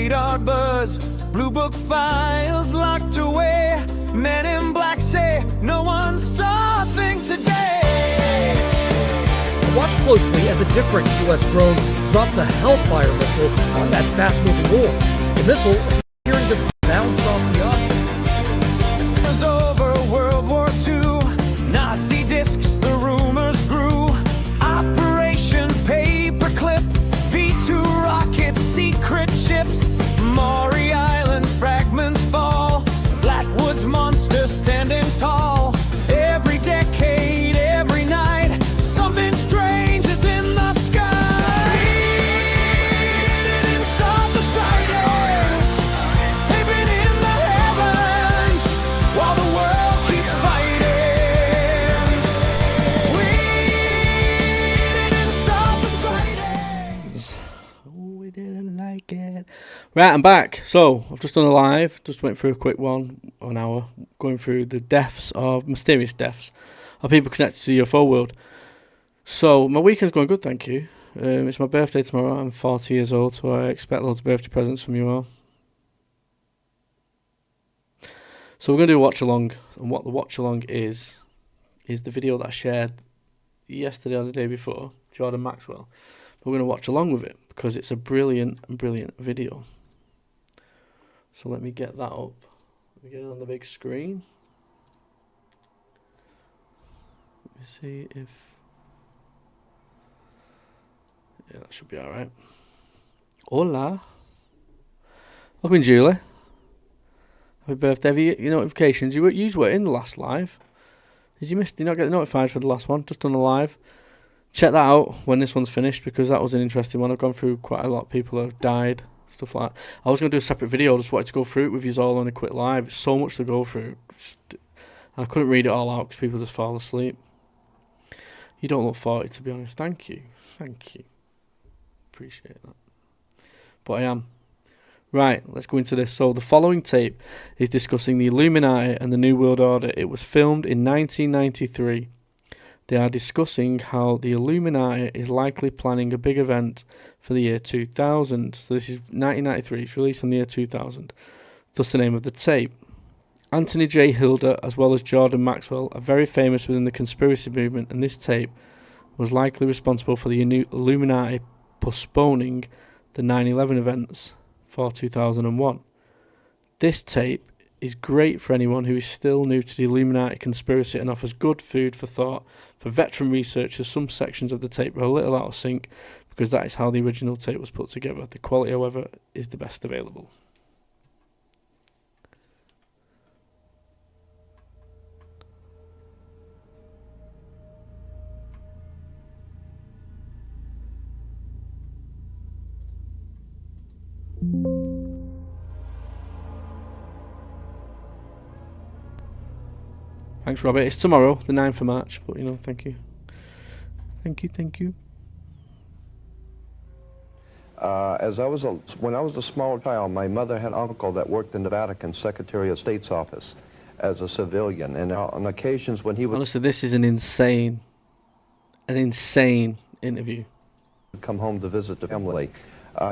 radar buzz, blue book files locked away. Men in black say no one saw a thing today. Watch closely as a different U.S. drone drops a Hellfire missile on that fast-moving war. The missile appearing to bounce off the object. It was over World War II, Nazi discs, the rumors grew. Operation Paperclip, V2 rockets, secret ships, Maury Island fragments fall, Flatwoods monster standing tall. Every decade, every night, something strange is in the sky. We didn't stop the sightings, they've been in the heavens while the world keeps fighting. We didn't stop the sightings. Oh, we didn't like it. Right, I'm back. So, I've just done a live, just went through a quick one, an hour, going through the deaths of, mysterious deaths of people connected to the UFO world. So, my weekend's going good, thank you. It's my birthday tomorrow, I'm 40 years old, so I expect loads of birthday presents from you all. So we're going to do a watch-along, and what the watch-along is the video that I shared yesterday or the day before, Jordan Maxwell. We're going to watch along with it, because it's a brilliant video. So let me get that up. Let me get it on the big screen. Let me see if... yeah, that should be alright. Hola. Welcome, Julie. Happy birthday. Have you get your notifications? You were in the last live. Did you not get notified for the last one? Just on the live. Check that out when this one's finished, because that was an interesting one. I've gone through quite a lot of people who have died, stuff like that. I was going to do a separate video. I just wanted to go through it with you all on a quick live. It's so much to go through. I couldn't read it all out because people just fall asleep. You don't look 40, to be honest. Thank you. Thank you. Appreciate that. But I am. Right, let's go into this. So the following tape is discussing the Illuminati and the New World Order. It was filmed in 1993. They are discussing how the Illuminati is likely planning a big event for the year 2000. So this is 1993. It's released in the year 2000. Thus the name of the tape. Anthony J. Hilder, as well as Jordan Maxwell, are very famous within the conspiracy movement, and this tape was likely responsible for the Illuminati postponing the 9/11 events for 2001. This tape is great for anyone who is still new to the Illuminati conspiracy and offers good food for thought for veteran researchers. Some sections of the tape are a little out of sync because that is how the original tape was put together. The quality, however, is the best available. Thanks, Robert. It's tomorrow, the 9th of March, but, thank you. Thank you. When I was a small child, my mother had an uncle that worked in the Vatican Secretary of State's office as a civilian, and on occasions when he would... Honestly, this is an insane interview. ...come home to visit the family,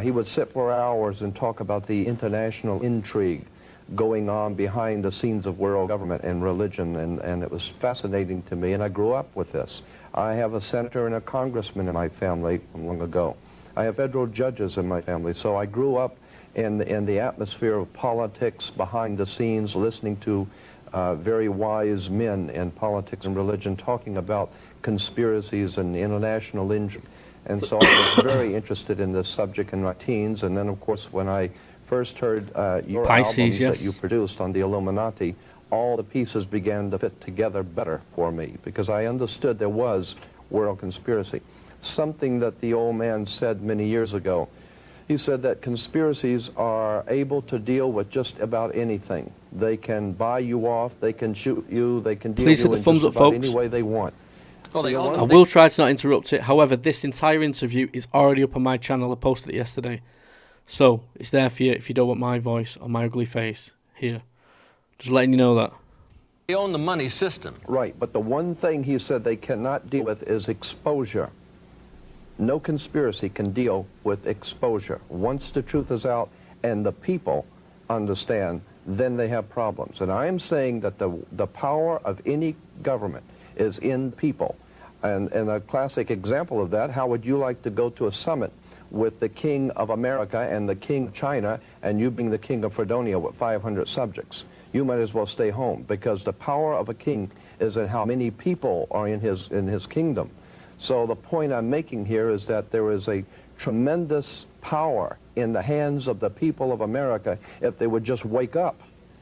he would sit for hours and talk about the international intrigue going on behind the scenes of world government and religion, and it was fascinating to me, and I grew up with this. I have a senator and a congressman in my family from long ago. I have federal judges in my family, so I grew up in the atmosphere of politics behind the scenes, listening to very wise men in politics and religion talking about conspiracies and international intrigue. And so I was very interested in this subject in my teens, and then of course when I first heard your albums that you produced on the Illuminati, all the pieces began to fit together better for me, because I understood there was world conspiracy. Something that the old man said many years ago. He said that conspiracies are able to deal with just about anything. They can buy you off, they can shoot you, they can deal with you in just about any way they want. I will try to not interrupt it. However, this entire interview is already up on my channel. I posted it yesterday. So, it's there for you if you don't want my voice or my ugly face here. Just letting you know that. They own the money system. Right, but the one thing he said they cannot deal with is exposure. No conspiracy can deal with exposure. Once the truth is out, and the people understand, then they have problems. And I am saying that the power of any government is in people. And a classic example of that, how would you like to go to a summit with the King of America and the King of China, and you being the King of Fredonia with 500 subjects? You might as well stay home, because the power of a king is in how many people are in his kingdom. So the point I'm making here is that there is a tremendous power in the hands of the people of America if they would just wake up,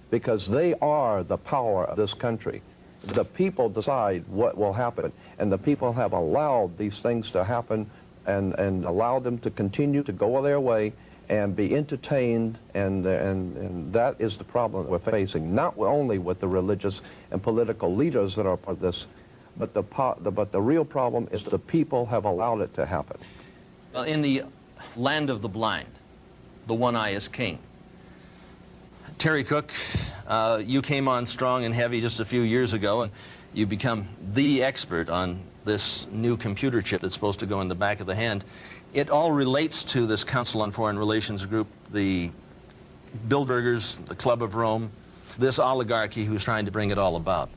because they are the power of this country. The people decide what will happen, and the people have allowed these things to happen and allowed them to continue to go their way and be entertained, and that is the problem that we're facing, not only with the religious and political leaders that are part of this, but the real problem is the people have allowed it to happen. Well, in the land of the blind, the one eye is king. Terry Cook, you came on strong and heavy just a few years ago, and you become the expert on this new computer chip that's supposed to go in the back of the hand. It all relates to this Council on Foreign Relations group, the Bilderbergers, the Club of Rome, this oligarchy who's trying to bring it all about.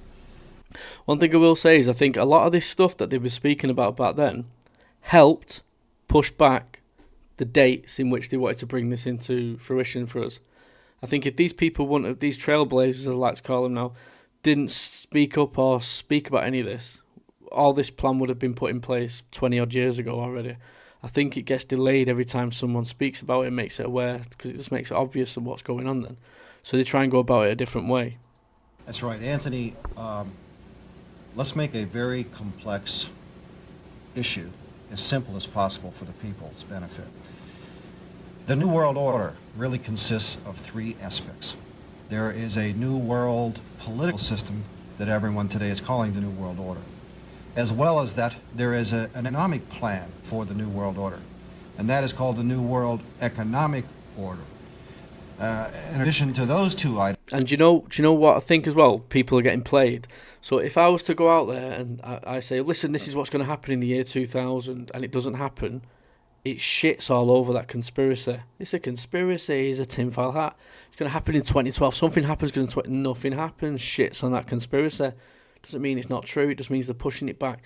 One thing I will say is I think a lot of this stuff that they were speaking about back then helped push back the dates in which they wanted to bring this into fruition for us. I think if these people wouldn't, these trailblazers, as I like to call them now, didn't speak up or speak about any of this, all this plan would have been put in place 20 odd years ago already. I think it gets delayed every time someone speaks about it and makes it aware, because it just makes it obvious of what's going on then. So they try and go about it a different way. That's right, Anthony. Let's make a very complex issue as simple as possible for the people's benefit. The New World Order really consists of three aspects. There is a New World political system that everyone today is calling the New World Order. As well as that, there is an economic plan for the New World Order, and that is called the New World Economic Order. In addition to those two items... And do you know what I think as well? People are getting played. So if I was to go out there and I say, listen, this is what's going to happen in the year 2000, and it doesn't happen, it shits all over that conspiracy. It's a conspiracy, it's a tinfoil hat. It's going to happen in 2012. Something happens, nothing happens, shits on that conspiracy. Doesn't mean it's not true, it just means they're pushing it back.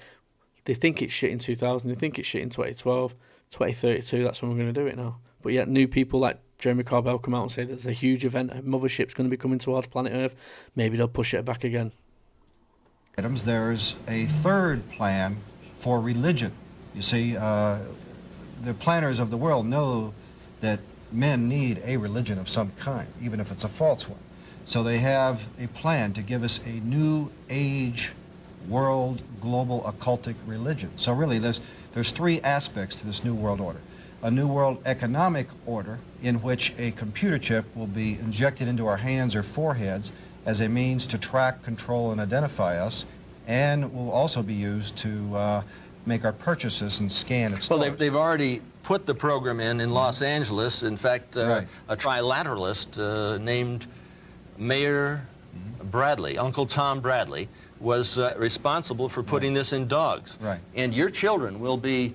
They think it's shit in 2000, they think it's shit in 2012, 2032, that's when we're going to do it now. But yet new people like Jeremy Corbell come out and say there's a huge event, a mothership's going to be coming towards planet Earth, maybe they'll push it back again. There's a third plan for religion. You see, the planners of the world know that men need a religion of some kind, even if it's a false one. So they have a plan to give us a new age world global occultic religion. So really there's three aspects to this New World Order. A New World Economic Order in which a computer chip will be injected into our hands or foreheads as a means to track, control, and identify us, and will also be used to make our purchases and scan its Well, they've already put the program in Los Angeles. In fact, Right. a trilateralist named Mayor Bradley, Uncle Tom Bradley, was responsible for putting this in dogs. Right. And your children will be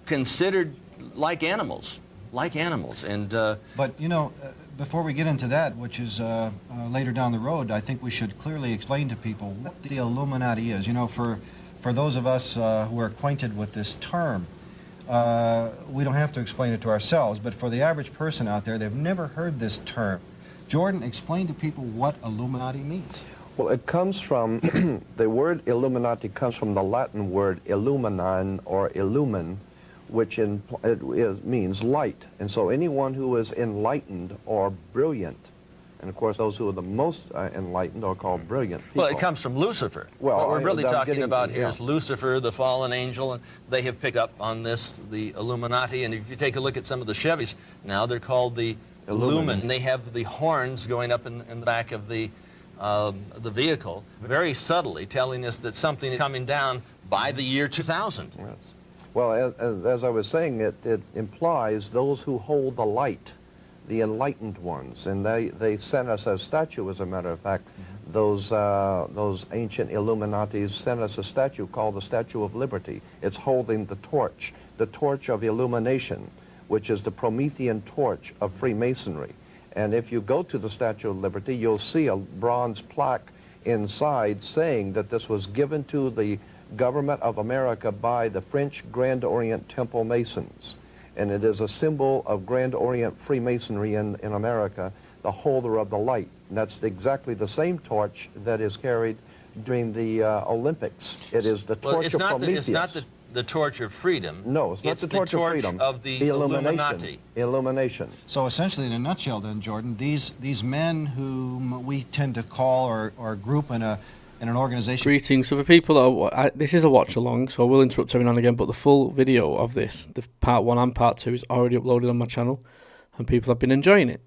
considered like animals. And But, you know, before we get into that, which is later down the road, I think we should clearly explain to people what the Illuminati is. You know, for those of us who are acquainted with this term, we don't have to explain it to ourselves, but for the average person out there, they've never heard this term. Jordan, explain to people what Illuminati means. Well, it comes from, the word Illuminati comes from the Latin word illuminan or illumin, which means light. And so anyone who is enlightened or brilliant, and of course those who are the most enlightened are called brilliant people. well, it comes from Lucifer. Well, what we're really I'm talking getting- about here yeah. is Lucifer, the fallen angel, and they have picked up on this, the Illuminati. And if you take a look at some of the Chevys, now they're called the Lumen. And they have the horns going up in the back of the vehicle, very subtly telling us that something is coming down by the year 2000. Yes. Well, as I was saying, it implies those who hold the light, the enlightened ones, and they sent us a statue, as a matter of fact. Those ancient Illuminatis sent us a statue called the Statue of Liberty. It's holding the torch of illumination, which is the Promethean torch of Freemasonry. And if you go to the Statue of Liberty, you'll see a bronze plaque inside saying that this was given to the government of America by the French Grand Orient Temple Masons. And it is a symbol of Grand Orient Freemasonry in America, the holder of the light. And that's exactly the same torch that is carried during the Olympics. It is the torch of Prometheus. It's not the torch of freedom. No, it's not the torch of freedom. Of the Illuminati. Illumination. So essentially, in a nutshell then, Jordan, these men whom we tend to call or group in an organization. Greetings. So for people that this is a watch along, so I will interrupt every now and again, but the full video of this, the part 1 and part 2, is already uploaded on my channel, and people have been enjoying it.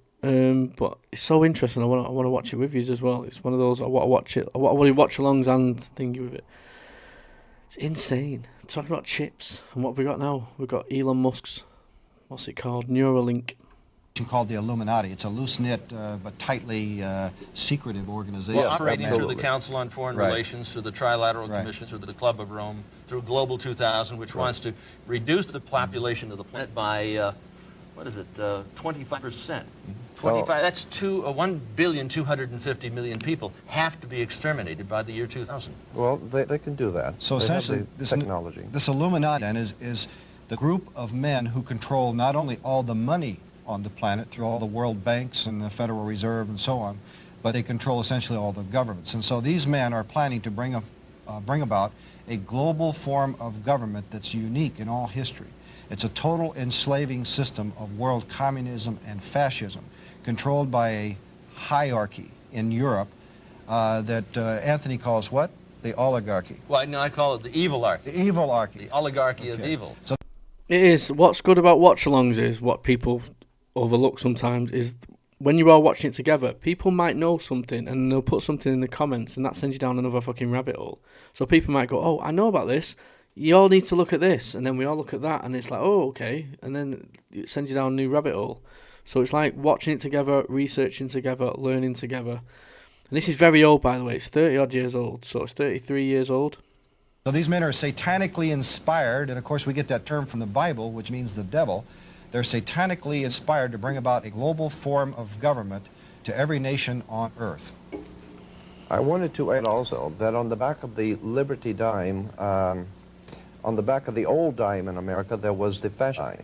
But it's so interesting. I want to watch it with you as well. It's one of those I want to watch it. I want to watch alongs and thingy with it. It's insane. Talking about chips and what we got now. We've got Elon Musk's, what's it called, Neuralink. Called the Illuminati. It's a loose-knit but tightly secretive organization. Well, operating through absolutely. the Council on Foreign Right. Relations, through the Trilateral Right. Commission, through the Club of Rome, through Global 2000, which wants to reduce the population of the planet by, 25%. 25. That's 1,250,000,000 people have to be exterminated by the year 2000. Well, they can do that. So They have essentially, the technology. this Illuminati then is the group of men who control not only all the money on the planet through all the world banks and the Federal Reserve and so on, but they control essentially all the governments. And so these men are planning to bring about a global form of government that's unique in all history. It's a total enslaving system of world communism and fascism, controlled by a hierarchy in Europe that Anthony calls what? The oligarchy. Well, no, I call it the evil-archy. The evil-archy. The oligarchy of Okay. evil. So It is. What's good about watch-alongs is what people overlook sometimes is when you are watching it together, people might know something and they'll put something in the comments and that sends you down another fucking rabbit hole. So people might go, oh, I know about this. You all need to look at this. And then we all look at that and it's like, oh, okay. And then it sends you down a new rabbit hole. So it's like watching it together, researching together, learning together. And this is very old, by the way. It's 30-odd years old. So it's 33 years old. So these men are satanically inspired, and of course we get that term from the Bible, which means the devil. They're satanically inspired to bring about a global form of government to every nation on earth. I wanted to add also that on the back of the Liberty dime, on the back of the old dime in America, there was the fascism,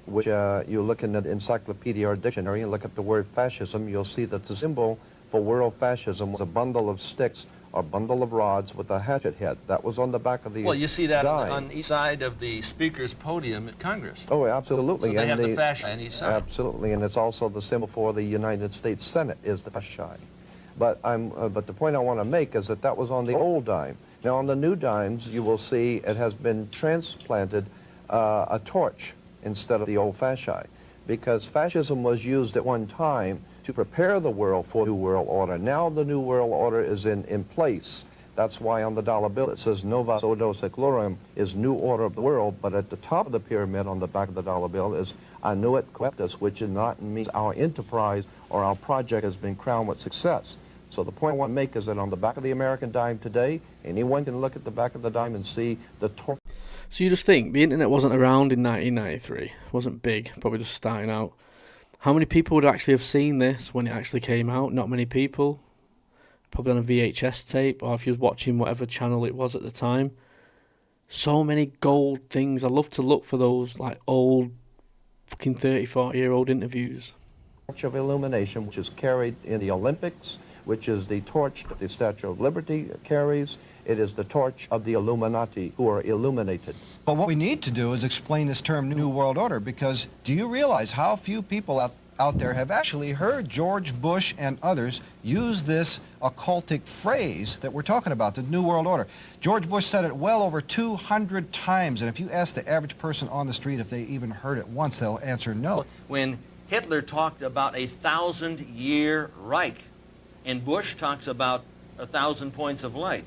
which you look in the encyclopedia or dictionary and look up the word fascism, you'll see that the symbol for world fascism was a bundle of sticks or bundle of rods with a hatchet head. That was on the back of the Well, you see that dime. on each side of the speaker's podium at Congress. Oh, absolutely. So they And have the fascia on each side. Absolutely, and it's also the symbol for the United States Senate is the fascia. But the point I want to make is that that was on the old dime. Now on the new dimes, you will see it has been transplanted a torch instead of the old fascia, because fascism was used at one time to prepare the world for the New World Order. Now the New World Order is in place. That's why on the dollar bill it says Nova Ordo Seclorum is New Order of the World, but at the top of the pyramid on the back of the dollar bill is Annuit Coeptus, which is not means our enterprise or our project has been crowned with success. So the point I want to make is that on the back of the American dime today, anyone can look at the back of the dime and see the torch. So you just think the internet wasn't around in 1993, wasn't big, probably just starting out. How many people would actually have seen this when it actually came out? Not many people. Probably on a VHS tape, or if you was watching whatever channel it was at the time. So many gold things. I love to look for those like old fucking 30, 40-year-old interviews. Torch of illumination, which is carried in the Olympics, which is the torch that the Statue of Liberty carries. It is the torch of the Illuminati, who are illuminated. But what we need to do is explain this term New World Order, because do you realize how few people out there have actually heard George Bush and others use this occultic phrase that we're talking about, the New World Order? George Bush said it well over 200 times, and if you ask the average person on the street if they even heard it once, they'll answer no. When Hitler talked about a 1,000-year Reich, and Bush talks about 1,000 points of light,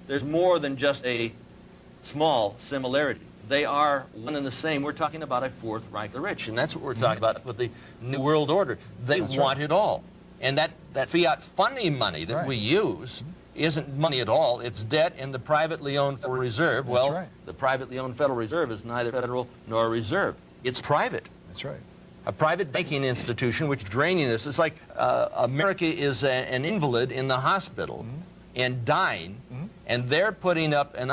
there's more than just a small similarity. They are one and the same. We're talking about a Fourth Reich the rich, and that's what we're talking about with the New World Order. They want it all. And that fiat funding money that we use isn't money at all. It's debt in the privately owned Federal Reserve. Well, the privately owned Federal Reserve is neither federal nor a reserve. It's private. That's right. A private banking institution which is draining us. It's like America is an invalid in the hospital and dying, and they're putting up an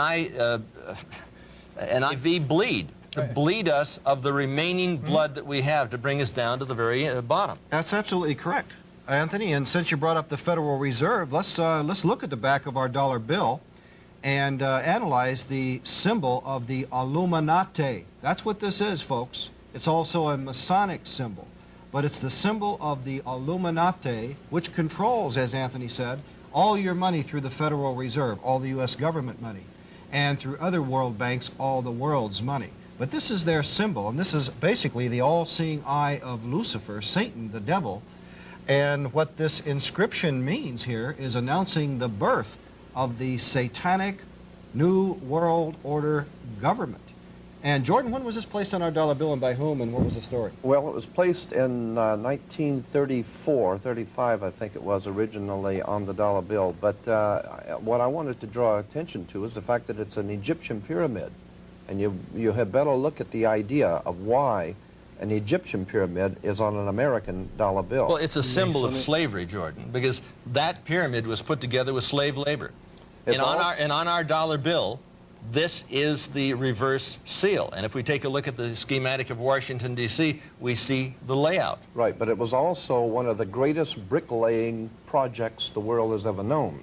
IV bleed to bleed us of the remaining blood that we have to bring us down to the very bottom. That's absolutely correct, Anthony. And since you brought up the Federal Reserve, let's look at the back of our dollar bill and analyze the symbol of the Illuminati. That's what this is, folks. It's also a Masonic symbol, but it's the symbol of the Illuminati, which controls, as Anthony said, all your money through the Federal Reserve, all the U.S. government money, and through other world banks, all the world's money. But this is their symbol, and this is basically the all-seeing eye of Lucifer, Satan, the devil. And what this inscription means here is announcing the birth of the satanic New World Order government. And Jordan, when was this placed on our dollar bill and by whom, and what was the story? Well, it was placed in 1934, 35, I think it was originally on the dollar bill. But what I wanted to draw attention to is the fact that it's an Egyptian pyramid. And you had better look at the idea of why an Egyptian pyramid is on an American dollar bill. Well, it's a symbol of slavery, Jordan, because that pyramid was put together with slave labor. And on our dollar bill, this is the reverse seal. And if we take a look at the schematic of Washington, D.C., we see the layout. Right, but it was also one of the greatest bricklaying projects the world has ever known.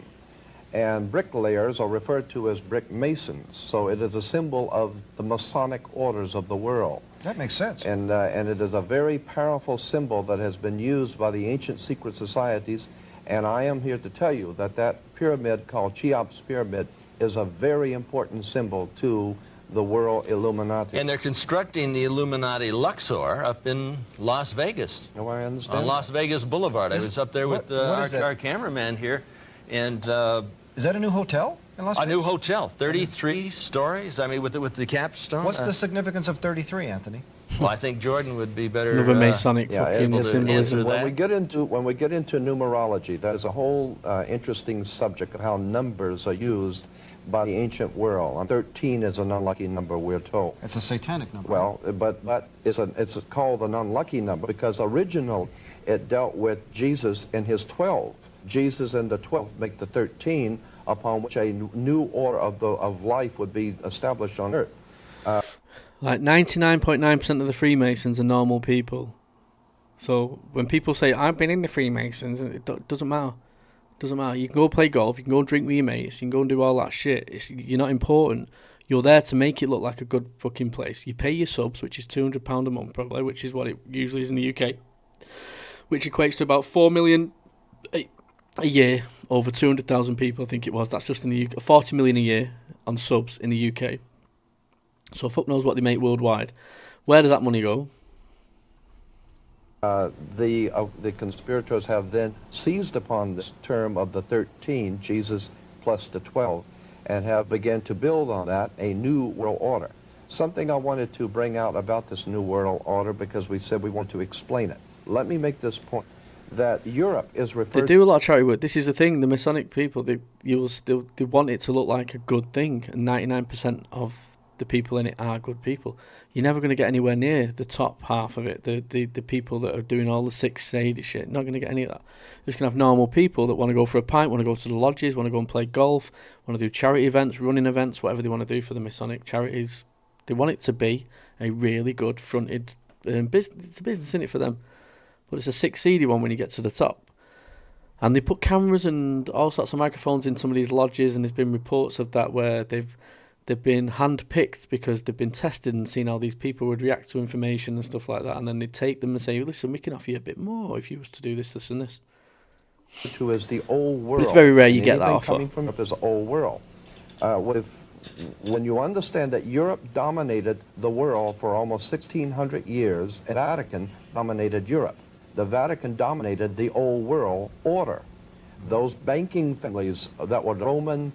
And bricklayers are referred to as brick masons, so it is a symbol of the Masonic orders of the world. That makes sense. And it is a very powerful symbol that has been used by the ancient secret societies, and I am here to tell you that that pyramid called Cheops Pyramid is a very important symbol to the world Illuminati. And they're constructing the Illuminati Luxor up in Las Vegas. Oh, I understand. On Las Vegas Boulevard. I was up there with our cameraman here, and is that a new hotel in Las Vegas? A new hotel, 33 stories. I mean, with the capstone. What's the significance of 33, Anthony? Well, I think Jordan would be better. Another Masonic fucking symbolism. When we get into numerology, that is a whole interesting subject of how numbers are used by the ancient world. 13 is an unlucky number, we're told. It's a satanic number. Well, but it's called an unlucky number because originally it dealt with Jesus and his 12. Jesus and the 12 make the 13, upon which a new order of life would be established on earth. Like 99.9% of the Freemasons are normal people. So when people say, I've been in the Freemasons, it doesn't matter. Doesn't matter. You can go play golf, you can go drink with your mates, you can go and do all that shit. You're not important. You're there to make it look like a good fucking place. You pay your subs, which is £200 a month probably, which is what it usually is in the UK, which equates to about 4 million a year, over 200,000 people I think it was. That's just in the UK. 40 million a year on subs in the UK. So fuck knows what they make worldwide. Where does that money go? The conspirators have then seized upon this term of the 13, Jesus plus the 12, and have begun to build on that a new world order. Something I wanted to bring out about this new world order, because we said we want to explain it. Let me make this point, that Europe is referred... They do a lot of charity work. This is the thing, the Masonic people, they want it to look like a good thing, and 99% of the people in it are good people. You're never going to get anywhere near the top half of it, the people that are doing all the six shady shit. Not going to get any of that. You're just going to have normal people that want to go for a pint, want to go to the lodges, want to go and play golf, want to do charity events, running events, whatever they want to do for the Masonic charities. They want it to be a really good fronted business. It's a business in it for them. But it's a six-seedy one when you get to the top. And they put cameras and all sorts of microphones in some of these lodges, and there's been reports of that where they've been hand-picked because they've been tested and seen how these people would react to information and stuff like that, and then they take them and say, listen, we can offer you a bit more if you was to do this, this and this. To as the old world. But it's very rare you get that offer. Coming from Europe is old world. When you understand that Europe dominated the world for almost 1,600 years, and the Vatican dominated Europe. The Vatican dominated the old world order. Those banking families that were Roman,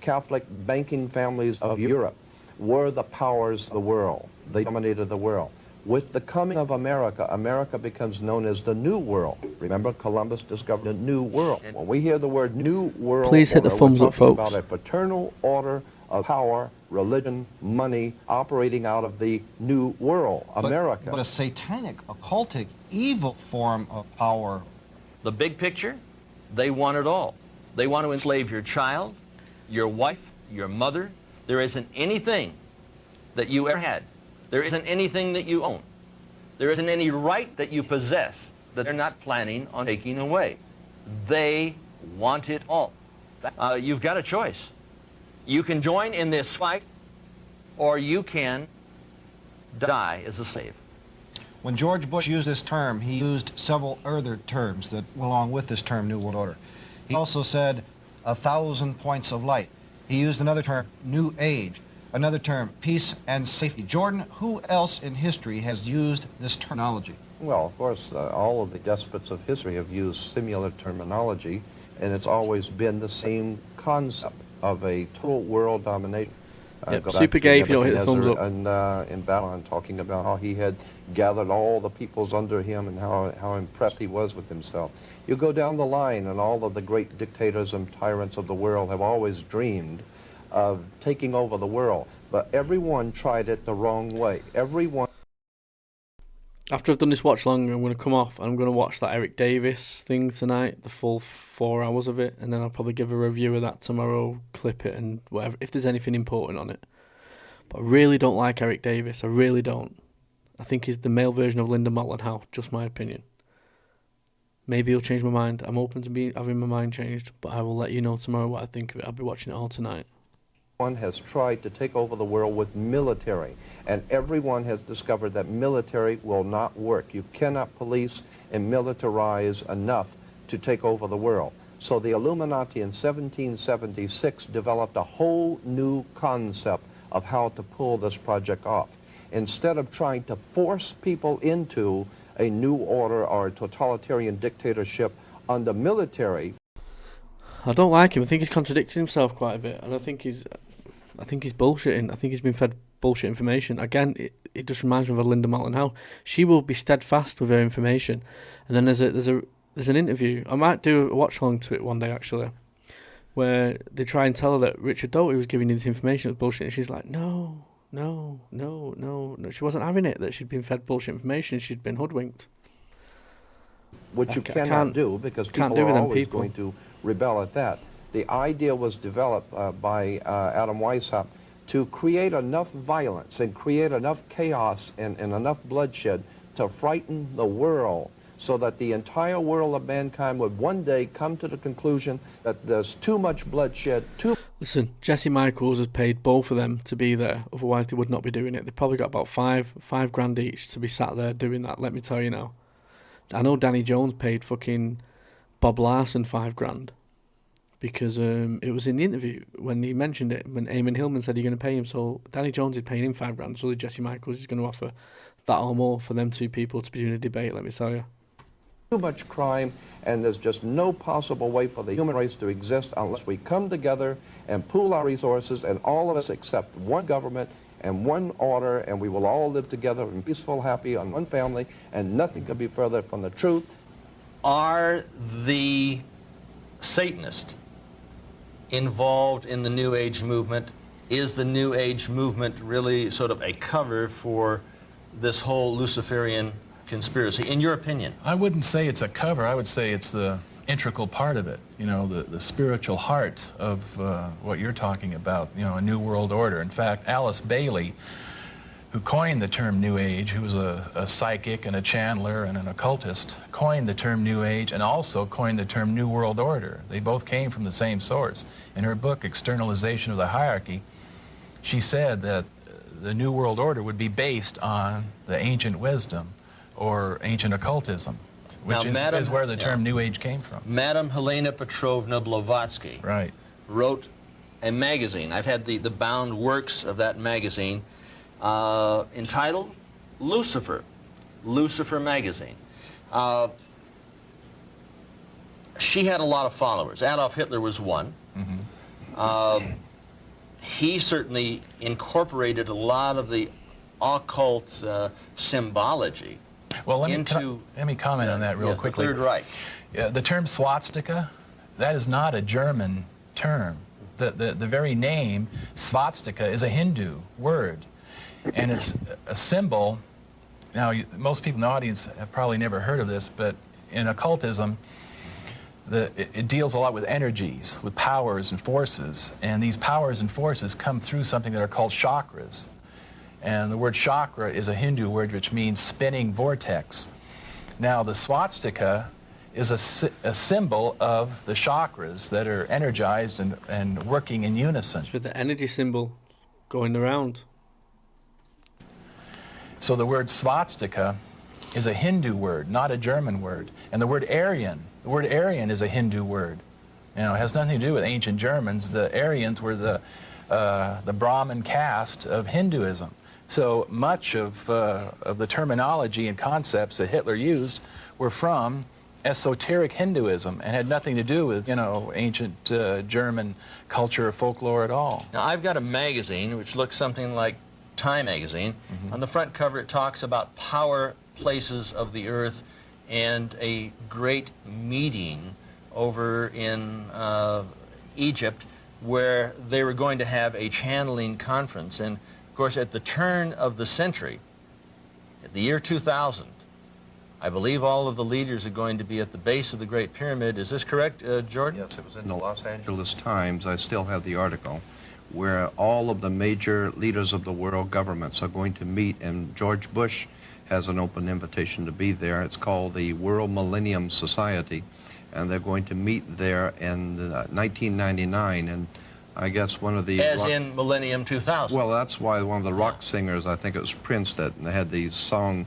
Catholic banking families of Europe were the powers of the world. They dominated the world. With the coming of America, America becomes known as the New World. Remember, Columbus discovered a new world. When we hear the word New World, please hit the thumbs up, folks. About a fraternal order of power, religion, money, operating out of the New World, America. But a satanic, occultic, evil form of power. The big picture, they want it all. They want to enslave your child, your wife, your mother. There isn't anything that you ever had. There isn't anything that you own. There isn't any right that you possess that they're not planning on taking away. They want it all. You've got a choice. You can join in this fight, or you can die as a slave. When George Bush used this term, he used several other terms that went along with this term, New World Order. He also said 1,000 points of light. He used another term, New Age, another term, peace and safety. Jordan, who else in history has used this terminology? Well, of course, all of the despots of history have used similar terminology, and it's always been the same concept of a total world domination. Yep, super gay if you don't hit the thumbs up. And in Babylon, talking about how he had gathered all the peoples under him and how impressed he was with himself. You go down the line, and all of the great dictators and tyrants of the world have always dreamed of taking over the world, but everyone tried it the wrong way. Everyone. After I've done this watch long, I'm going to come off and I'm going to watch that Eric Davis thing tonight, the full 4 hours of it, and then I'll probably give a review of that tomorrow, clip it and whatever, if there's anything important on it. But I really don't like Eric Davis, I really don't. I think he's the male version of Linda Motley Howe, just my opinion. Maybe he'll change my mind. I'm open to having my mind changed, but I will let you know tomorrow what I think of it. I'll be watching it all tonight. One has tried to take over the world with military, and everyone has discovered that military will not work. You cannot police and militarize enough to take over the world. So the Illuminati in 1776 developed a whole new concept of how to pull this project off. Instead of trying to force people into a new order or a totalitarian dictatorship under military. I don't like him. I think he's contradicting himself quite a bit, and I think he's bullshitting. I think he's been fed bullshit information. Again, it just reminds me of Linda Motley Howe. She will be steadfast with her information, and then there's an interview. I might do a watch along to it one day actually, where they try and tell her that Richard Doty was giving you this information with bullshit, and she's like, no. She wasn't having it. That she'd been fed bullshit information. She'd been hoodwinked. Which you cannot do, because people are always going to rebel at that. The idea was developed by Adam Weishaupt to create enough violence and create enough chaos and enough bloodshed to frighten the world, so that the entire world of mankind would one day come to the conclusion that there's too much bloodshed. Listen, Jesse Michaels has paid both of them to be there, otherwise they would not be doing it. They probably got about five grand each to be sat there doing that, let me tell you now. I know Danny Jones paid fucking Bob Larson 5 grand. Because it was in the interview when he mentioned it, when Eamon Hillman said you're going to pay him. So Danny Jones is paying him 5 grand, so Jesse Michaels is going to offer that or more for them two people to be doing a debate, let me tell you. Too much crime, and there's just no possible way for the human race to exist unless we come together and pool our resources, and all of us accept one government and one order, and we will all live together in peaceful, happy, on one family, and nothing could be further from the truth. Are the Satanists involved in the New Age movement? Is the New Age movement really sort of a cover for this whole Luciferian conspiracy, in your opinion? I wouldn't say it's a cover. I would say it's the integral part of it, you know, the spiritual heart of what you're talking about, you know, a new world order. In fact, Alice Bailey, who coined the term New Age, who was a psychic and a channeler and an occultist, coined the term New Age and also coined the term New World Order. They both came from the same source. In her book, Externalization of the Hierarchy, she said that the New World Order would be based on the ancient wisdom or ancient occultism, which is where the term New Age came from. Madame Helena Petrovna Blavatsky wrote a magazine. I've had the bound works of that magazine, entitled Lucifer magazine. She had a lot of followers. Adolf Hitler was one. He certainly incorporated a lot of the occult symbology. Well, let me comment on that real quickly. The Third Reich. The term swastika, that is not a German term. the very name, swastika, is a Hindu word. And it's a symbol. Now, most people in the audience have probably never heard of this, but in occultism, it deals a lot with energies, with powers and forces. And these powers and forces come through something that are called chakras. And the word chakra is a Hindu word which means spinning vortex. Now, the swastika is a symbol of the chakras that are energized and working in unison. With the energy symbol going around. So the word swastika is a Hindu word, not a German word. And the word Aryan is a Hindu word. You know, it has nothing to do with ancient Germans. The Aryans were the Brahmin caste of Hinduism. So much of the terminology and concepts that Hitler used were from esoteric Hinduism and had nothing to do with, you know, ancient German culture or folklore at all. Now, I've got a magazine which looks something like Time magazine. On the front cover, it talks about power places of the earth and a great meeting over in Egypt where they were going to have a channeling conference. And of course, at the turn of the century, at the year 2000, I believe all of the leaders are going to be at the base of the Great Pyramid. Is this correct, Jordan? Yes, it was in the Los Angeles Times. I still have the article, where all of the major leaders of the world governments are going to meet, and George Bush has an open invitation to be there. It's called the World Millennium Society, and they're going to meet there in 1999, and I guess one of the... As in Millennium 2000. Well, that's why one of the rock singers, I think it was Prince, that had the song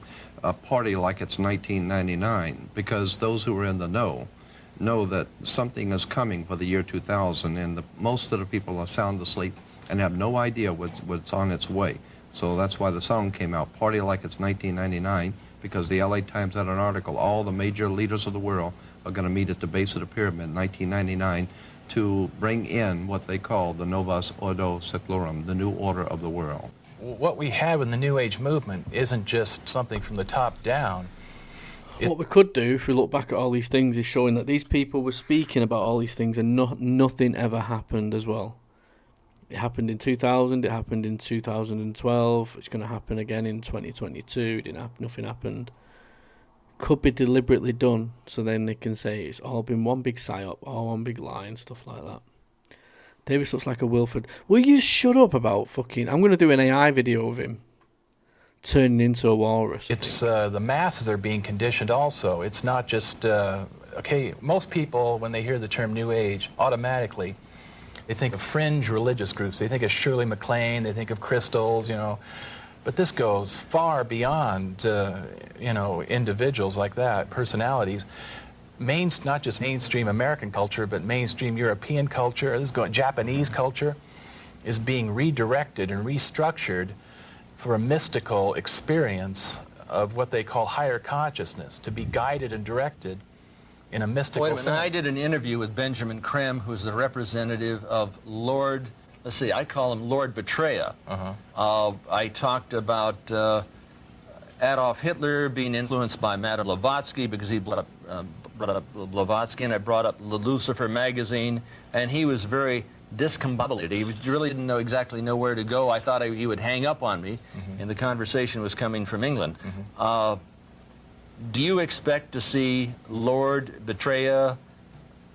Party Like It's 1999, because those who are in the know that something is coming for the year 2000, and most of the people are sound asleep and have no idea what's on its way. So that's why the song came out, Party Like It's 1999, because the LA Times had an article, all the major leaders of the world are going to meet at the base of the pyramid in 1999 to bring in what they call the Novus Ordo Seclorum, the new order of the world. What we have in the New Age movement isn't just something from the top down. What we could do, if we look back at all these things, is showing that these people were speaking about all these things and nothing ever happened as well. It happened in 2000, it happened in 2012, it's going to happen again in 2022, nothing happened. Could be deliberately done, so then they can say it's all been one big psyop, all one big lie and stuff like that. Davis looks like a Wilford. Will you shut up about fucking... I'm going to do an AI video of him turning into a walrus. It's the masses are being conditioned also. It's not just... okay, most people, when they hear the term New Age, automatically, they think of fringe religious groups. They think of Shirley MacLaine, they think of crystals, you know. But this goes far beyond, you know, individuals like that, personalities. Not just mainstream American culture, but mainstream European culture, Japanese culture, is being redirected and restructured for a mystical experience of what they call higher consciousness, to be guided and directed in a mystical sense. I did an interview with Benjamin Krem, who's the representative of Lord, let's see, I call him Lord Betraya. I talked about Adolf Hitler being influenced by Madame Blavatsky because he brought up Blavatsky, and I brought up Lucifer magazine, and he was very discombobulated. He really didn't exactly know where to go. I thought he would hang up on me, and the conversation was coming from England. Do you expect to see Lord Betraya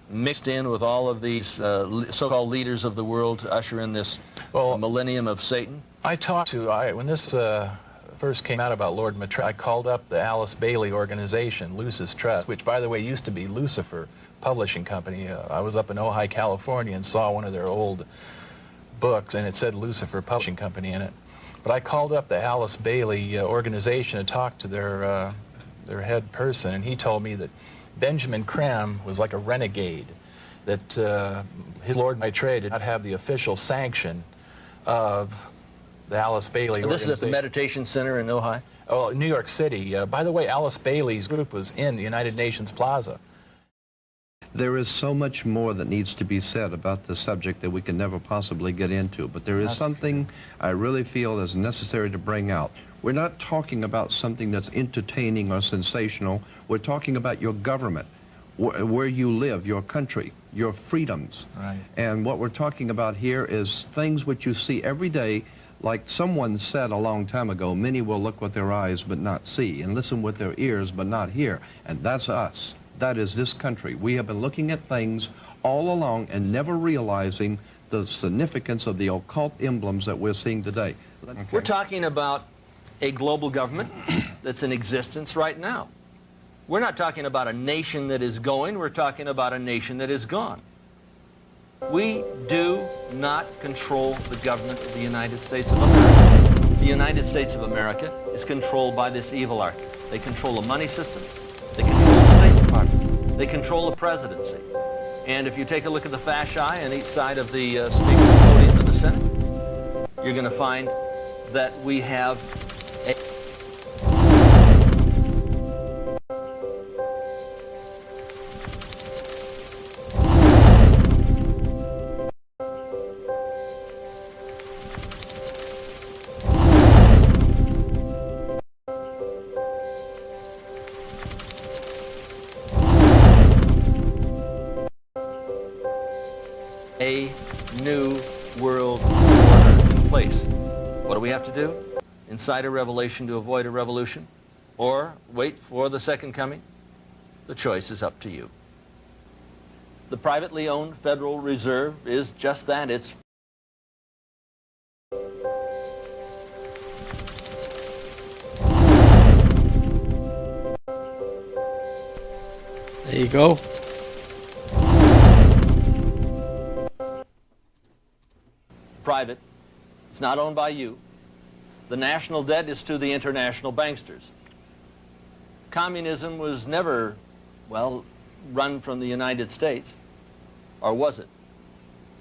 mixed in with all of these so-called leaders of the world to usher in this millennium of Satan? I talked to, when this first came out about Lord Betraya, I called up the Alice Bailey organization, Lucis Trust, which, by the way, used to be Lucifer Publishing Company. I was up in Ojai, California, and saw one of their old books, and it said Lucifer Publishing Company in it. But I called up the Alice Bailey organization and talked to their head person, and he told me that Benjamin Krem was like a renegade, that his Lord Betraya did not have the official sanction of the Alice Bailey organization. This is at the Meditation Center in Ojai? Oh, New York City. By the way, Alice Bailey's group was in the United Nations Plaza. There is so much more that needs to be said about this subject that we can never possibly get into, but there is something I really feel is necessary to bring out. We're not talking about something that's entertaining or sensational. We're talking about your government. where you live, your country, your freedoms. Right. And what we're talking about here is things which you see every day. Like someone said a long time ago, many will look with their eyes but not see, and listen with their ears but not hear. And that's us. That is this country. We have been looking at things all along and never realizing the significance of the occult emblems that we're seeing today. Okay. We're talking about a global government that's in existence right now. We're not talking about a nation that is going, we're talking about a nation that is gone. We do not control the government of the United States of America. The United States of America is controlled by this evil arc. They control the money system, they control the State Department, they control the presidency. And if you take a look at the fasci on each side of the Speaker's podium of the Senate, you're going to find that we have a new world order in place. What do we have to do? Incite a revelation to avoid a revolution? Or wait for the second coming? The choice is up to you. The privately owned Federal Reserve is just that. It's There you go. private. It's not owned by you. The national debt is to the international banksters. Communism was never, well, run from the United States, or was it?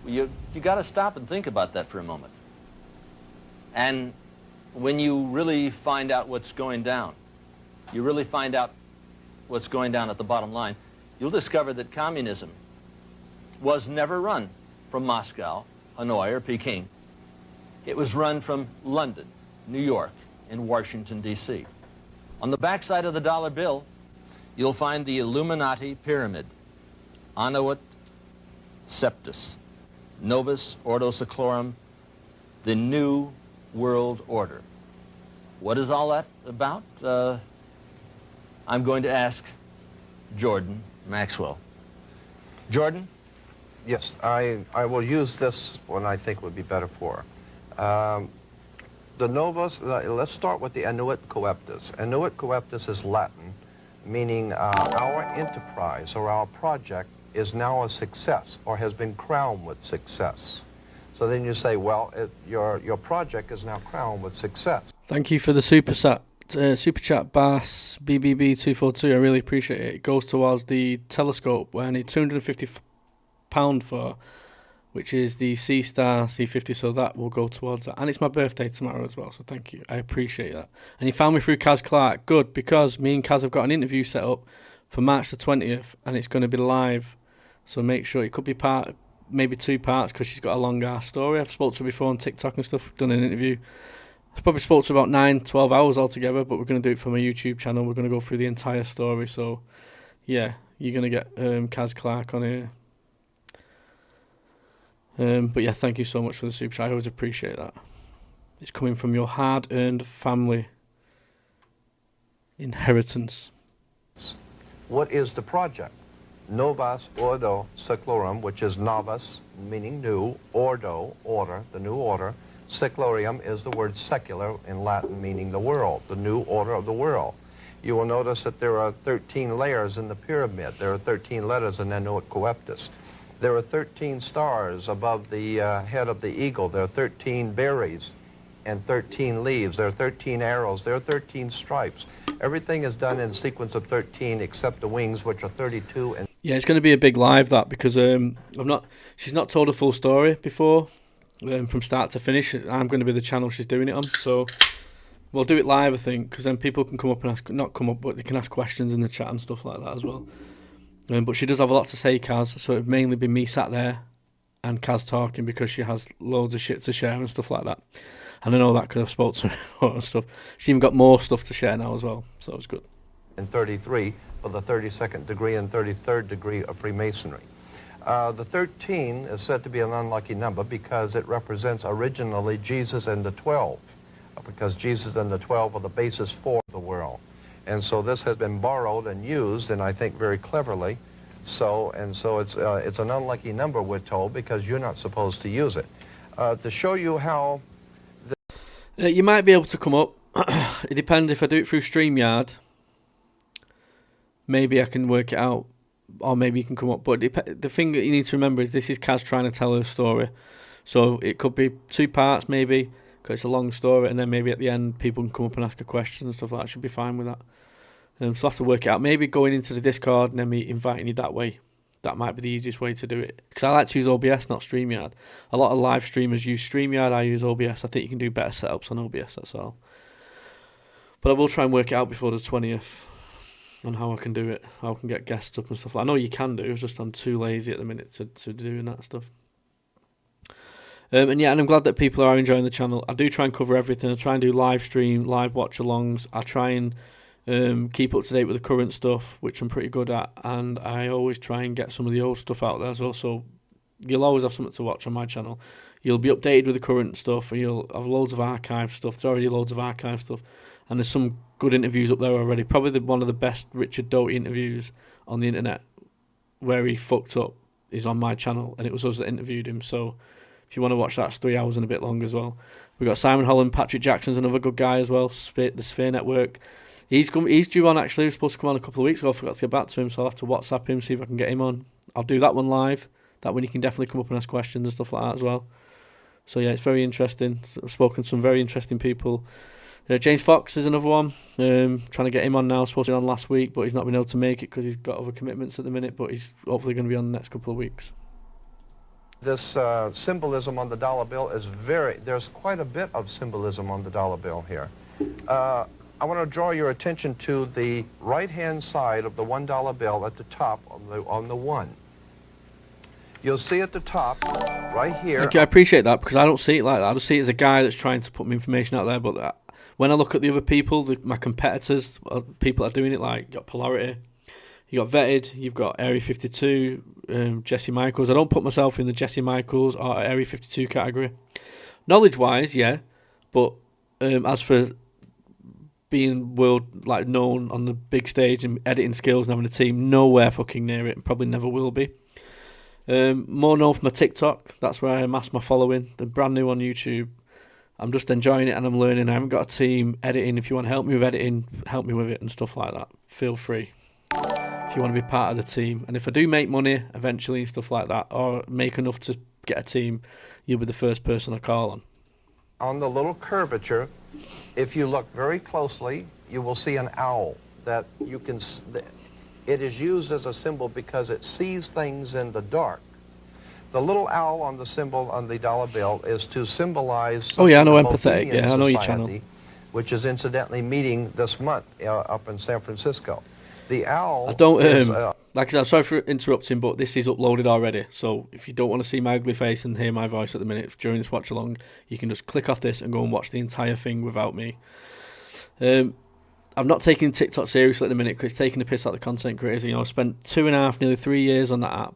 You got to stop and think about that for a moment. And when you really find out what's going down, you really find out what's going down at the bottom line, you'll discover that communism was never run from Moscow, Hanoi, or Peking. It was run from London, New York, and Washington, D.C. On the backside of the dollar bill, you'll find the Illuminati pyramid, Annuit Septus, Novus Ordo Seclorum, the New World Order. What is all that about? I'm going to ask Jordan Maxwell. Jordan? Yes, I will use this one I think would be better for. The Novus, let's start with the Annuit Coeptus. Annuit Coeptus is Latin, meaning our enterprise or our project is now a success or has been crowned with success. So then you say, well, your project is now crowned with success. Thank you for the super chat, Bass BBB242. I really appreciate it. It goes towards the telescope where I need £250 for, which is the C-Star C50, so that will go towards that. And it's my birthday tomorrow as well, so thank you. I appreciate that. And you found me through Kaz Clark. Good, because me and Kaz have got an interview set up for March the 20th, and it's going to be live. So make sure it could be maybe 2 parts, because she's got a long ass story. I've spoke to her before on TikTok and stuff. We've done an interview. I've probably spoke to her about 9-12 hours altogether, but we're going to do it for my YouTube channel. We're going to go through the entire story. So, yeah, you're going to get Kaz Clark on here. But yeah, thank you so much for the super chat. I always appreciate that. It's coming from your hard-earned family inheritance. What is the project? Novus Ordo Seclorum, which is novus, meaning new, ordo, order, the new order. Seclorium is the word secular in Latin, meaning the world, the new order of the world. You will notice that there are 13 layers in the pyramid. There are 13 letters in Annuit Coeptus. There are 13 stars above the head of the eagle. There are 13 berries and 13 leaves. There are 13 arrows. There are 13 stripes. Everything is done in a sequence of 13 except the wings, which are 32. And yeah, it's going to be a big live, that, because she's not told a full story before, from start to finish. I'm going to be the channel she's doing it on, so we'll do it live, I think, because then people can come up and but they can ask questions in the chat and stuff like that as well. But she does have a lot to say, Kaz, so it'd mainly be me sat there and Kaz talking, because she has loads of shit to share and stuff like that. And I know that because I've spoken to her and stuff. She's even got more stuff to share now as well, so it's good. And 33, for the 32nd degree and 33rd degree of Freemasonry. The 13 is said to be an unlucky number because it represents originally Jesus and the 12, because Jesus and the 12 are the basis for the world. And so this has been borrowed and used, and I think very cleverly. So it's an unlucky number, we're told, because you're not supposed to use it. To show you how... You might be able to come up. It depends. If I do it through StreamYard, maybe I can work it out, or maybe you can come up. But the thing that you need to remember is this is Kaz trying to tell her story. So it could be 2 parts maybe, because it's a long story, and then maybe at the end people can come up and ask a question and stuff like that. Should be fine with that. So I'll have to work it out. Maybe going into the Discord and then me inviting you that way. That might be the easiest way to do it. Because I like to use OBS, not StreamYard. A lot of live streamers use StreamYard. I use OBS. I think you can do better setups on OBS, that's all. But I will try and work it out before the 20th on how I can do it. How I can get guests up and stuff like that. I know you can do. It's just I'm too lazy at the minute to doing that stuff. And I'm glad that people are enjoying the channel. I do try and cover everything. I try and do live stream, live watch-alongs. I try and keep up to date with the current stuff, which I'm pretty good at, and I always try and get some of the old stuff out there as well, so you'll always have something to watch on my channel. You'll be updated with the current stuff, and you'll have loads of archive stuff. There's already loads of archive stuff, and there's some good interviews up there already. Probably one of the best Richard Doty interviews on the internet, where he fucked up, is on my channel, and it was us that interviewed him. So if you want to watch that, it's 3 hours and a bit long as well. We've got Simon Holland, Patrick Jackson's another good guy as well, the Sphere Network. He's due on, actually. He was supposed to come on a couple of weeks ago. I forgot to get back to him, so I'll have to WhatsApp him, see if I can get him on. I'll do that one live. That one you can definitely come up and ask questions and stuff like that as well. So yeah, it's very interesting. I've spoken to some very interesting people. James Fox is another one. Trying to get him on now. Supposed to be on last week, but he's not been able to make it because he's got other commitments at the minute, but he's hopefully going to be on the next couple of weeks. This symbolism on the dollar bill is there's quite a bit of symbolism on the dollar bill here. I want to draw your attention to the right-hand side of the $1 bill at the top on the 1. You'll see at the top, right here. Okay, I appreciate that, because I don't see it like that. I just see it as a guy that's trying to put me information out there. But when I look at the other people, my competitors, people that are doing it, like you got Polarity, you got Vetted, you've got Area 52, Jesse Michaels. I don't put myself in the Jesse Michaels or Area 52 category. Knowledge-wise, yeah, but as for being world known on the big stage and editing skills and having a team, nowhere fucking near it, and probably never will be. More known for my TikTok. That's where I amassed my following. They're brand new on YouTube. I'm just enjoying it and I'm learning. I haven't got a team editing. If you want to help me with editing, help me with it and stuff like that. Feel free. If you want to be part of the team. And if I do make money eventually and stuff like that, or make enough to get a team, you'll be the first person I call on. On the little curvature, if you look very closely, you will see an owl that you can... It is used as a symbol because it sees things in the dark. The little owl on the symbol on the dollar bill is to symbolize... Oh yeah, I know Empathetic. Yeah, I know your channel. Which is incidentally meeting this month up in San Francisco. The owl... I don't... like I said, I'm sorry for interrupting, but this is uploaded already. So if you don't want to see my ugly face and hear my voice at the minute during this watch along, you can just click off this and go and watch the entire thing without me. I'm not taking TikTok seriously at the minute because it's taking the piss out of the content creators. You know, I spent 2.5, nearly 3 years on that app,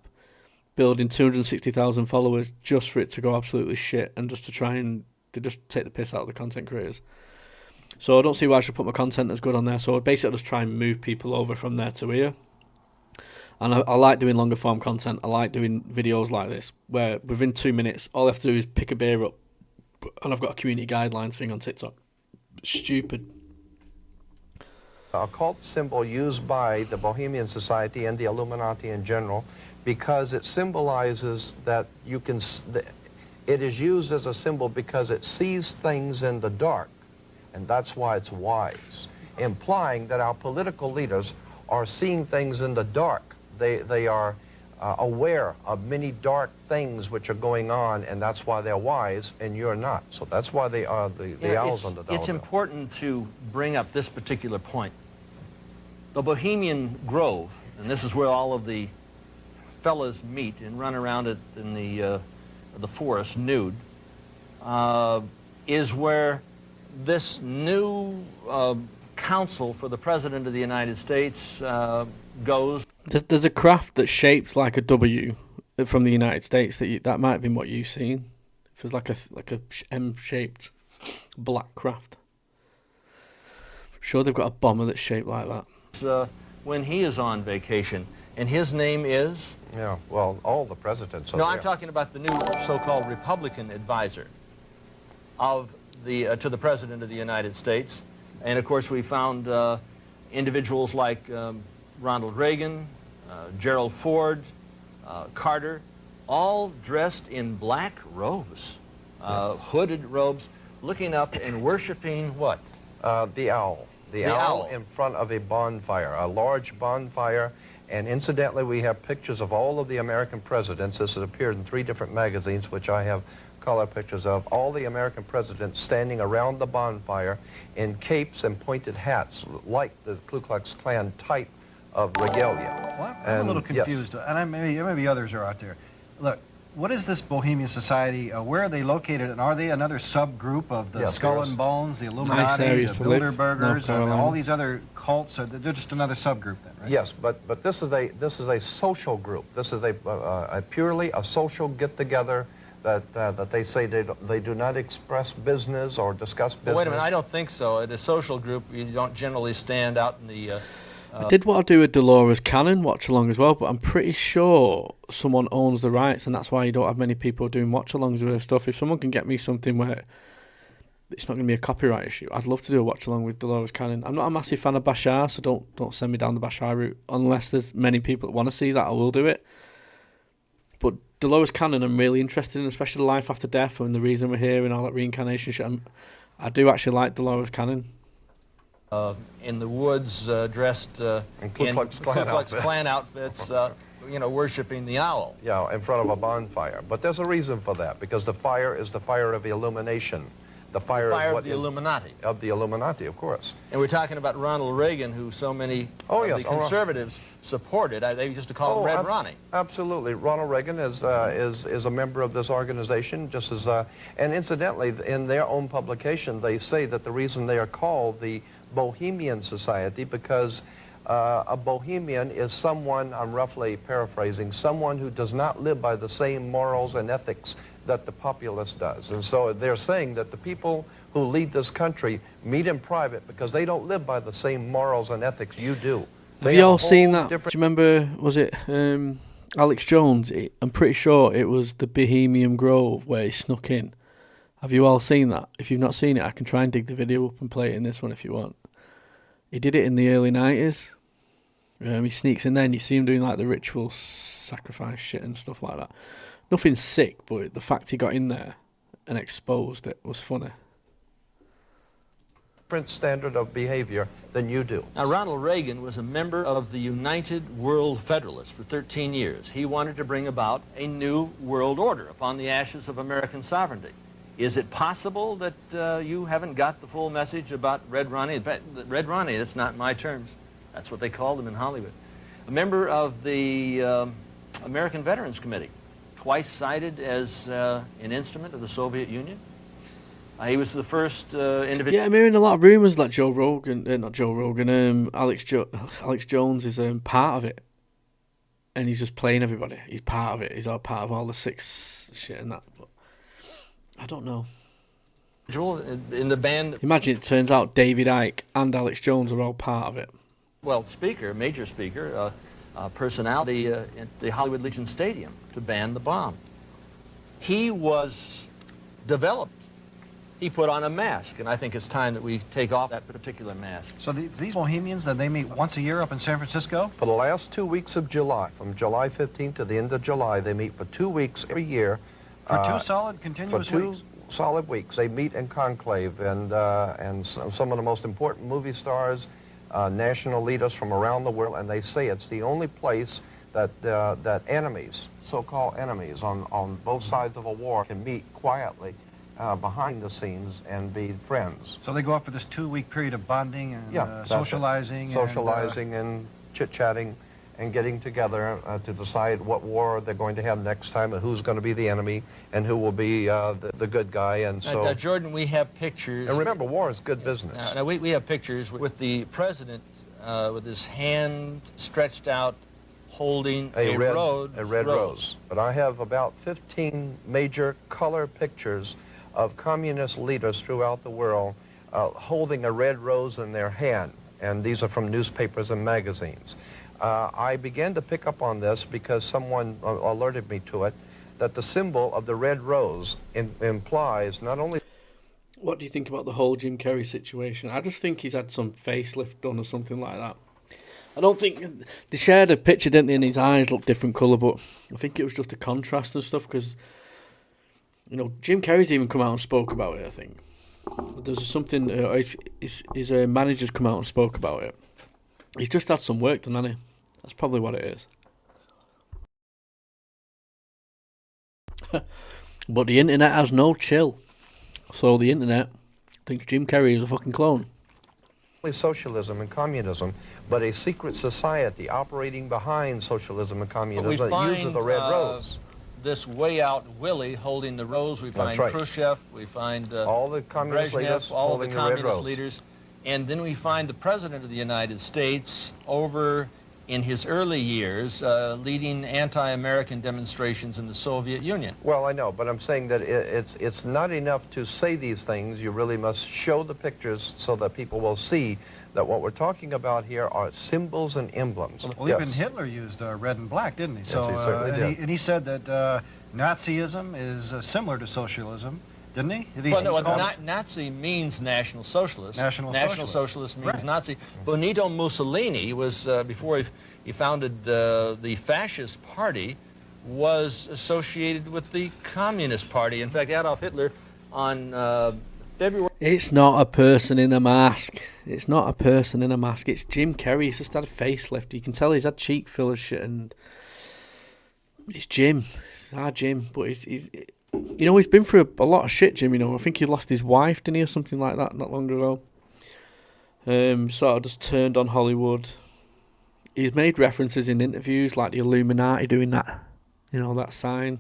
building 260,000 followers just for it to go absolutely shit and just to try and just take the piss out of the content creators. So I don't see why I should put my content as good on there. So basically I just try and move people over from there to here. And I like doing longer form content. I like doing videos like this where within 2 minutes, all I have to do is pick a beer up and I've got a community guidelines thing on TikTok. Stupid. Occult symbol used by the Bohemian Society and the Illuminati in general because it symbolizes that you can... It is used as a symbol because it sees things in the dark, and that's why it's wise, implying that our political leaders are seeing things in the dark. They are aware of many dark things which are going on, and that's why they're wise, and you're not. So that's why they are the owls on the dollar It's bill. important to bring up this particular point. The Bohemian Grove, and this is where all of the fellas meet and run around it in the forest nude, is where this new counsel for the President of the United States goes. There's a craft that's shaped like a W from the United States that might have been what you've seen. It was like a M-shaped black craft. I'm sure they've got a bomber that's shaped like that. When he is on vacation, and his name is? Yeah, well, all the presidents are No, there. I'm talking about the new so-called Republican advisor of the to the President of the United States. And of course, we found individuals like Ronald Reagan, Gerald Ford, Carter, all dressed in black robes, Yes. hooded robes, looking up and worshiping what? The owl. The owl in front of a bonfire, a large bonfire. And incidentally, we have pictures of all of the American presidents. This has appeared in 3 different magazines, which I have color pictures of. All the American presidents standing around the bonfire in capes and pointed hats, like the Ku Klux Klan type of regalia. Well, I'm a little confused, and maybe others are out there. Look, what is this Bohemian Society? Where are they located, and are they another subgroup of the Yes, Skull there's- and Bones, the Nice Illuminati, areas the to live, Bilderbergers, North and Carolina. all these other cults? They're just another subgroup then, right? Yes, but this is a social group. This is a purely a social get-together that they say they do not express business or discuss business. Well, wait a minute, I don't think so. At a social group, you don't generally stand out in the... I did what I do with Dolores Cannon watch along as well, but I'm pretty sure someone owns the rights, and that's why you don't have many people doing watch alongs with her stuff. If someone can get me something where it's not going to be a copyright issue, I'd love to do a watch along with Dolores Cannon. I'm not a massive fan of Bashar, so don't send me down the Bashar route unless there's many people that want to see that. I will do it. But Dolores Cannon, I'm really interested in, especially the life after death and the reason we're here and all that reincarnation shit. I do actually like Dolores Cannon. in the woods, dressed in Ku Klux Klan outfits, you know, worshiping the owl. Yeah, in front of a bonfire. But there's a reason for that, because the fire is the fire of illumination. The fire, Fire is what of the Illuminati. Of the Illuminati, of course. And we're talking about Ronald Reagan, who so many Oh, of yes, the conservatives supported. They used to call him Red Ronnie. Absolutely. Ronald Reagan is a member of this organization, just as, and incidentally, in their own publication, they say that the reason they are called the Bohemian Society, because a Bohemian is someone, I'm roughly paraphrasing, someone who does not live by the same morals and ethics that the populace does. And so they're saying that the people who lead this country meet in private because they don't live by the same morals and ethics you do. Have you all seen that? Do you remember, was it Alex Jones? I'm pretty sure it was the Bohemian Grove where he snuck in. Have you all seen that? If you've not seen it, I can try and dig the video up and play it in this one if you want. He did it in the early 90s. He sneaks in there and you see him doing like the ritual sacrifice shit and stuff like that. Nothing sick, but the fact he got in there and exposed it was funny. Different standard of behavior than you do. Now, Ronald Reagan was a member of the United World Federalists for 13 years. He wanted to bring about a new world order upon the ashes of American sovereignty. Is it possible that you haven't got the full message about Red Ronnie? In fact, Red Ronnie, that's not my terms. That's what they called him in Hollywood. A member of the American Veterans Committee, twice cited as an instrument of the Soviet Union. He was the first individual. Yeah, I'm hearing a lot of rumours that Joe Rogan, not Joe Rogan, Alex Jones is part of it. And he's just playing everybody. He's part of it. He's all part of all the six shit and that. But I don't know. In the band. Imagine it turns out David Icke and Alex Jones are all part of it. Well, major speaker, personality at the Hollywood Legion Stadium to ban the bomb. He was developed. He put on a mask, and I think it's time that we take off that particular mask. So these Bohemians, they meet once a year up in San Francisco? For the last 2 weeks of July, from July 15th to the end of July, they meet for 2 weeks every year. For 2 solid, continuous weeks? For 2 solid weeks. They meet in conclave, and some of the most important movie stars, national leaders from around the world, and they say it's the only place that enemies, so-called enemies on both sides of a war, can meet quietly behind the scenes and be friends. So they go out for this 2-week period of bonding and socializing. Socializing and chit-chatting and getting together to decide what war they're going to have next time and who's going to be the enemy and who will be the good guy. And so, now, Jordan, we have pictures. And remember, war is good business. Now we have pictures with the president with his hand stretched out, holding a red rose. But I have about 15 major color pictures of communist leaders throughout the world holding a red rose in their hand. And these are from newspapers and magazines. I began to pick up on this because someone alerted me to it, that the symbol of the red rose implies not only... What do you think about the whole Jim Carrey situation? I just think he's had some facelift done or something like that. I don't think... They shared a picture, didn't they, and his eyes looked different colour, but I think it was just a contrast and stuff, because, you know, Jim Carrey's even come out and spoke about it, I think. There's something... his manager's come out and spoke about it. He's just had some work done, hasn't he? That's probably what it is. But the internet has no chill. So the internet thinks Jim Carrey is a fucking clone. Socialism and communism, but a secret society operating behind socialism and communism that uses the red rose. This way out Willie holding the rose. We find Khrushchev. We find all the communist leaders all the holding communist the red rose. leaders. And then we find the President of the United States over in his early years leading anti-American demonstrations in the Soviet Union. Well, I know, but I'm saying that it's not enough to say these things. You really must show the pictures so that people will see that what we're talking about here are symbols and emblems. Well, even Hitler used red and black, didn't he? Yes, he certainly did. And he said that Nazism is similar to socialism. Didn't he? Well, no, Nazi means National Socialist. National Socialist means Nazi. Benito Mussolini was, before he founded the Fascist Party, was associated with the Communist Party. In fact, Adolf Hitler on February... It's not a person in a mask. It's not a person in a mask. It's Jim Carrey. He's just had a facelift. You can tell he's had cheek fillers shit, and it's Jim. It's our Jim, but he's you know, he's been through a lot of shit, Jim, you know. I think he lost his wife, didn't he, or something like that not long ago. Sort of just turned on Hollywood. He's made references in interviews, like the Illuminati doing that, you know, that sign.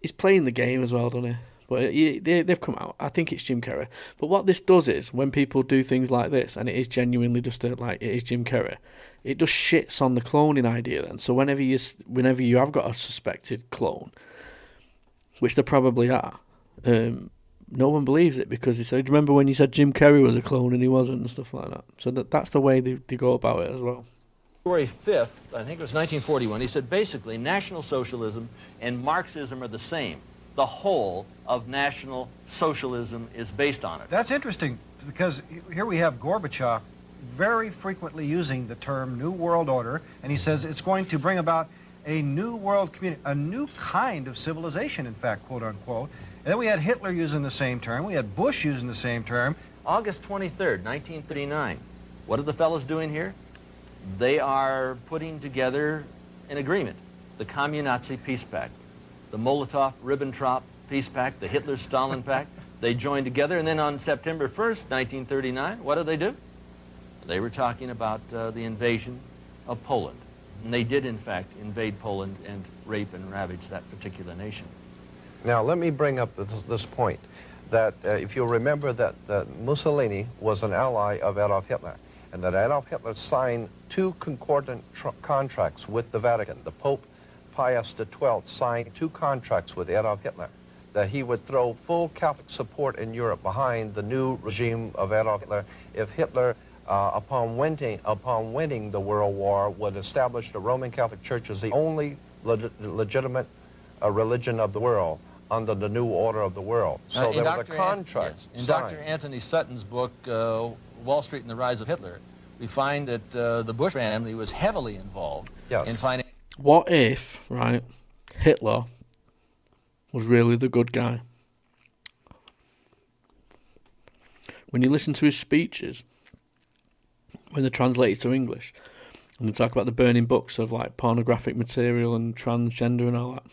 He's playing the game as well, doesn't he? But they've come out. I think it's Jim Carrey. But what this does is, when people do things like this, and it is genuinely just like, it is Jim Carrey, it just shits on the cloning idea then. So whenever you have got a suspected clone, which there probably are, no one believes it, because they said, remember when you said Jim Carrey was a clone and he wasn't, and stuff like that. So that's the way they go about it as well. February 5th, I think it was 1941, he said, basically, National Socialism and Marxism are the same. The whole of National Socialism is based on it. That's interesting, because here we have Gorbachev very frequently using the term New World Order, and he says it's going to bring about a new world community, a new kind of civilization, in fact, quote unquote. And then we had Hitler using the same term. We had Bush using the same term. August 23rd, 1939. What are the fellows doing here? They are putting together an agreement, the Commun-Nazi Peace Pact, the Molotov-Ribbentrop Peace Pact, the Hitler-Stalin Pact. They joined together, and then on September 1st, 1939, what did? They were talking about the invasion of Poland. And they did, in fact, invade Poland and rape and ravage that particular nation. Now, let me bring up this point, that if you'll remember that Mussolini was an ally of Adolf Hitler, and that Adolf Hitler signed two concordant contracts with the Vatican. The Pope Pius XII signed two contracts with Adolf Hitler, that he would throw full Catholic support in Europe behind the new regime of Adolf Hitler if Hitler, upon winning the World War, would establish the Roman Catholic Church as the only legitimate religion of the world under the new order of the world. So there was a contract in signed. Dr. Anthony Sutton's book, Wall Street and the Rise of Hitler, we find that the Bush family was heavily involved in finding... What if, right, Hitler was really the good guy? When you listen to his speeches, when they're translated to English, and they talk about the burning books of like pornographic material and transgender and all that,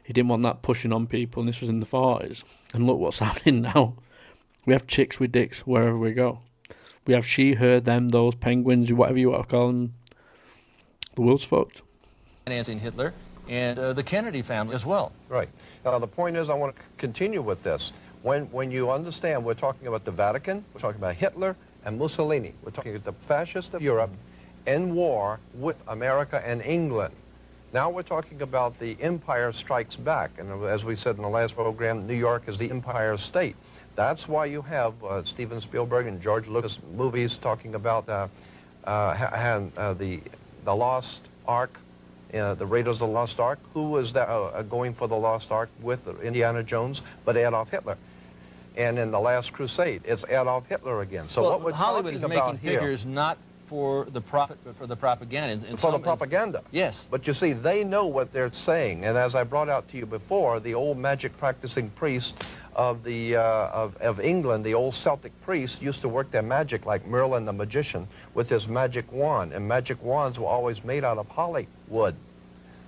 he didn't want that pushing on people, and this was in the 40s. And look what's happening now. We have chicks with dicks wherever we go. We have she, her, them, those, penguins, whatever you want to call them. The world's fucked. Financing Hitler and the Kennedy family as well. Right. Now, the point is, I want to continue with this. When you understand, we're talking about the Vatican, we're talking about Hitler and Mussolini. We're talking about the fascists of Europe in war with America and England. Now we're talking about the Empire Strikes Back. And as we said in the last program, New York is the Empire State. That's why you have Steven Spielberg and George Lucas movies talking about the Lost Ark, the Raiders of the Lost Ark. Who was that, going for the Lost Ark with Indiana Jones but Adolf Hitler? And in The Last Crusade, it's Adolf Hitler again. So well, what we're Hollywood talking is about making here, figures not for the profit, but for the propaganda. for the propaganda. Yes. But you see, they know what they're saying. And as I brought out to you before, the old magic practicing priest of England, the old Celtic priest, used to work their magic like Merlin the magician with his magic wand. And magic wands were always made out of Hollywood.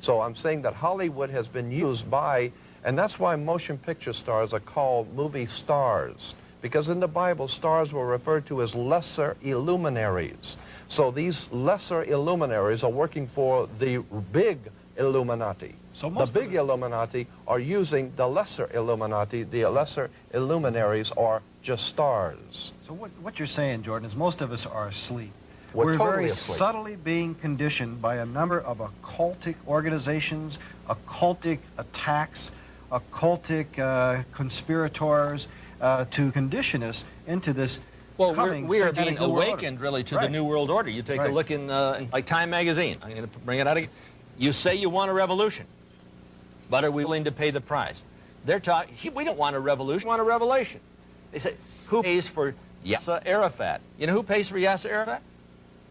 So I'm saying that Hollywood has been used by, and that's why motion picture stars are called movie stars. Because in the Bible, stars were referred to as lesser illuminaries. So these lesser illuminaries are working for the big Illuminati. So the big Illuminati are using the lesser Illuminati. The lesser illuminaries are just stars. So what you're saying, Jordan, is most of us are asleep. We're totally very asleep. subtly being conditioned by a number of occultic organizations, occultic attacks, occultic conspirators to condition us into this Well, coming we are satanic being New World awakened, order. really, to Right. the New World Order. You take a Right. look in like Time magazine. I'm going to bring it out again. You say you want a revolution, but are we willing to pay the price? They're talking, we don't want a revolution, we want a revelation. They say, who pays for Yasser Arafat? You know who pays for Yasser Arafat?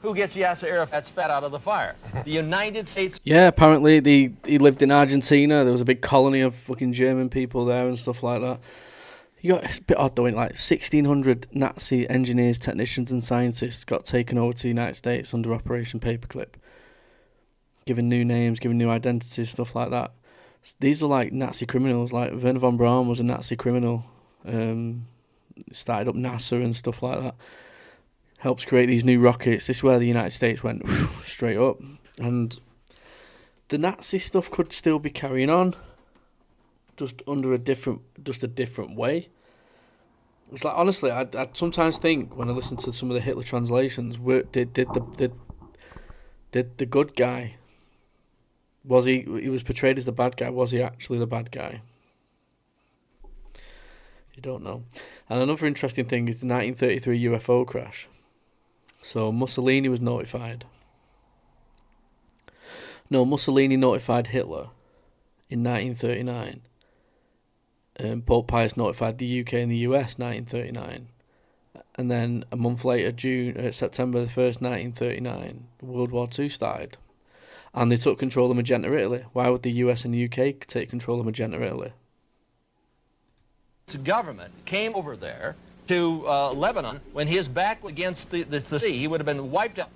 Who gets Yasser Arafat's fat out of the fire? The United States. Yeah, apparently he lived in Argentina. There was a big colony of fucking German people there and stuff like that. It's a bit odd though, like 1,600 Nazi engineers, technicians and scientists got taken over to the United States under Operation Paperclip. Given new names, given new identities, stuff like that. These were like Nazi criminals, like Werner von Braun was a Nazi criminal. Started up NASA and stuff like that. Helps create these new rockets. This is where the United States went straight up. And the Nazi stuff could still be carrying on, just under a different way. It's like, honestly, I sometimes think when I listen to some of the Hitler translations, did the good guy, was he was portrayed as the bad guy, was he actually the bad guy? You don't know. And another interesting thing is the 1933 UFO crash. So Mussolini was notified. No, Mussolini notified Hitler in 1939. Pope Pius notified the UK and the US 1939. And then a month later, September the 1st, 1939, World War II started. And they took control of Magenta Italy. Why would the US and the UK take control of Magenta Italy? The government came over there to Lebanon when his back was against the sea. He would have been wiped out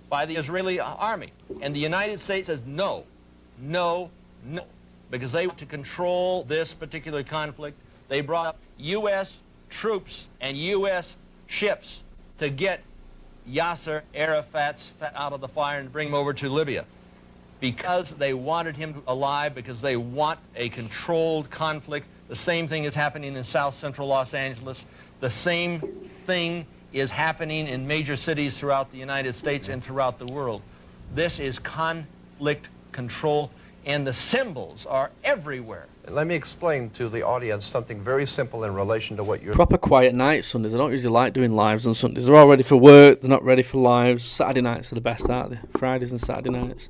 by the Israeli army. And the United States says no, no, no. Because they want to control this particular conflict. They brought up U.S. troops and U.S. ships to get Yasser Arafat's fat out of the fire and bring him over to Libya. Because they wanted him alive, because they want a controlled conflict. The same thing is happening in South Central Los Angeles. The same thing is happening in major cities throughout the United States and throughout the world. This is conflict control, and the symbols are everywhere. Let me explain to the audience something very simple in relation to what you're... Proper quiet nights Sundays. I don't usually like doing lives on Sundays. They're all ready for work. They're not ready for lives. Saturday nights are the best, aren't they? Fridays and Saturday nights.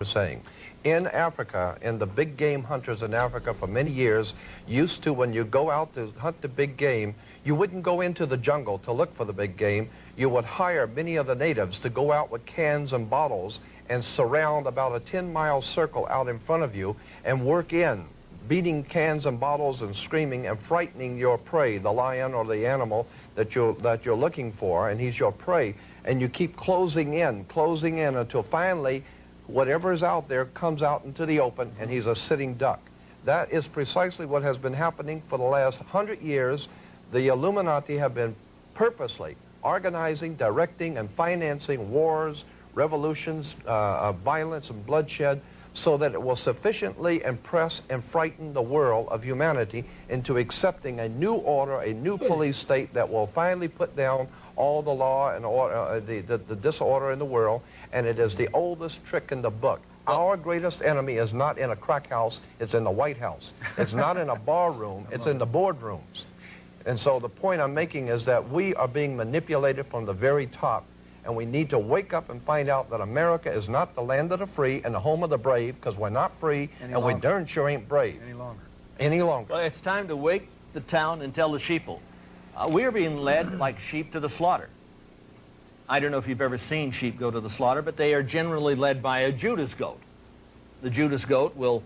saying. In Africa, and the big game hunters in Africa for many years used to, when you go out to hunt the big game, you wouldn't go into the jungle to look for the big game. You would hire many of the natives to go out with cans and bottles and surround about a 10-mile circle out in front of you and work in, beating cans and bottles and screaming and frightening your prey, the lion or the animal that you're looking for, and he's your prey. And you keep closing in until finally whatever is out there comes out into the open and he's a sitting duck. That is precisely what has been happening for the last 100 years. The Illuminati have been purposely organizing, directing, and financing wars, revolutions, violence and bloodshed, so that it will sufficiently impress and frighten the world of humanity into accepting a new order, a new police state that will finally put down all the law and order, the disorder in the world, and it is the oldest trick in the book. Our greatest enemy is not in a crack house, it's in the White House. It's not in a bar room, it's in the boardrooms. And so the point I'm making is that we are being manipulated from the very top, and we need to wake up and find out that America is not the land of the free and the home of the brave, because we're not free, and we darn sure ain't brave. Any longer. Well, it's time to wake the town and tell the sheeple. We are being led like sheep to the slaughter. I don't know if you've ever seen sheep go to the slaughter, but they are generally led by a Judas goat. The Judas goat will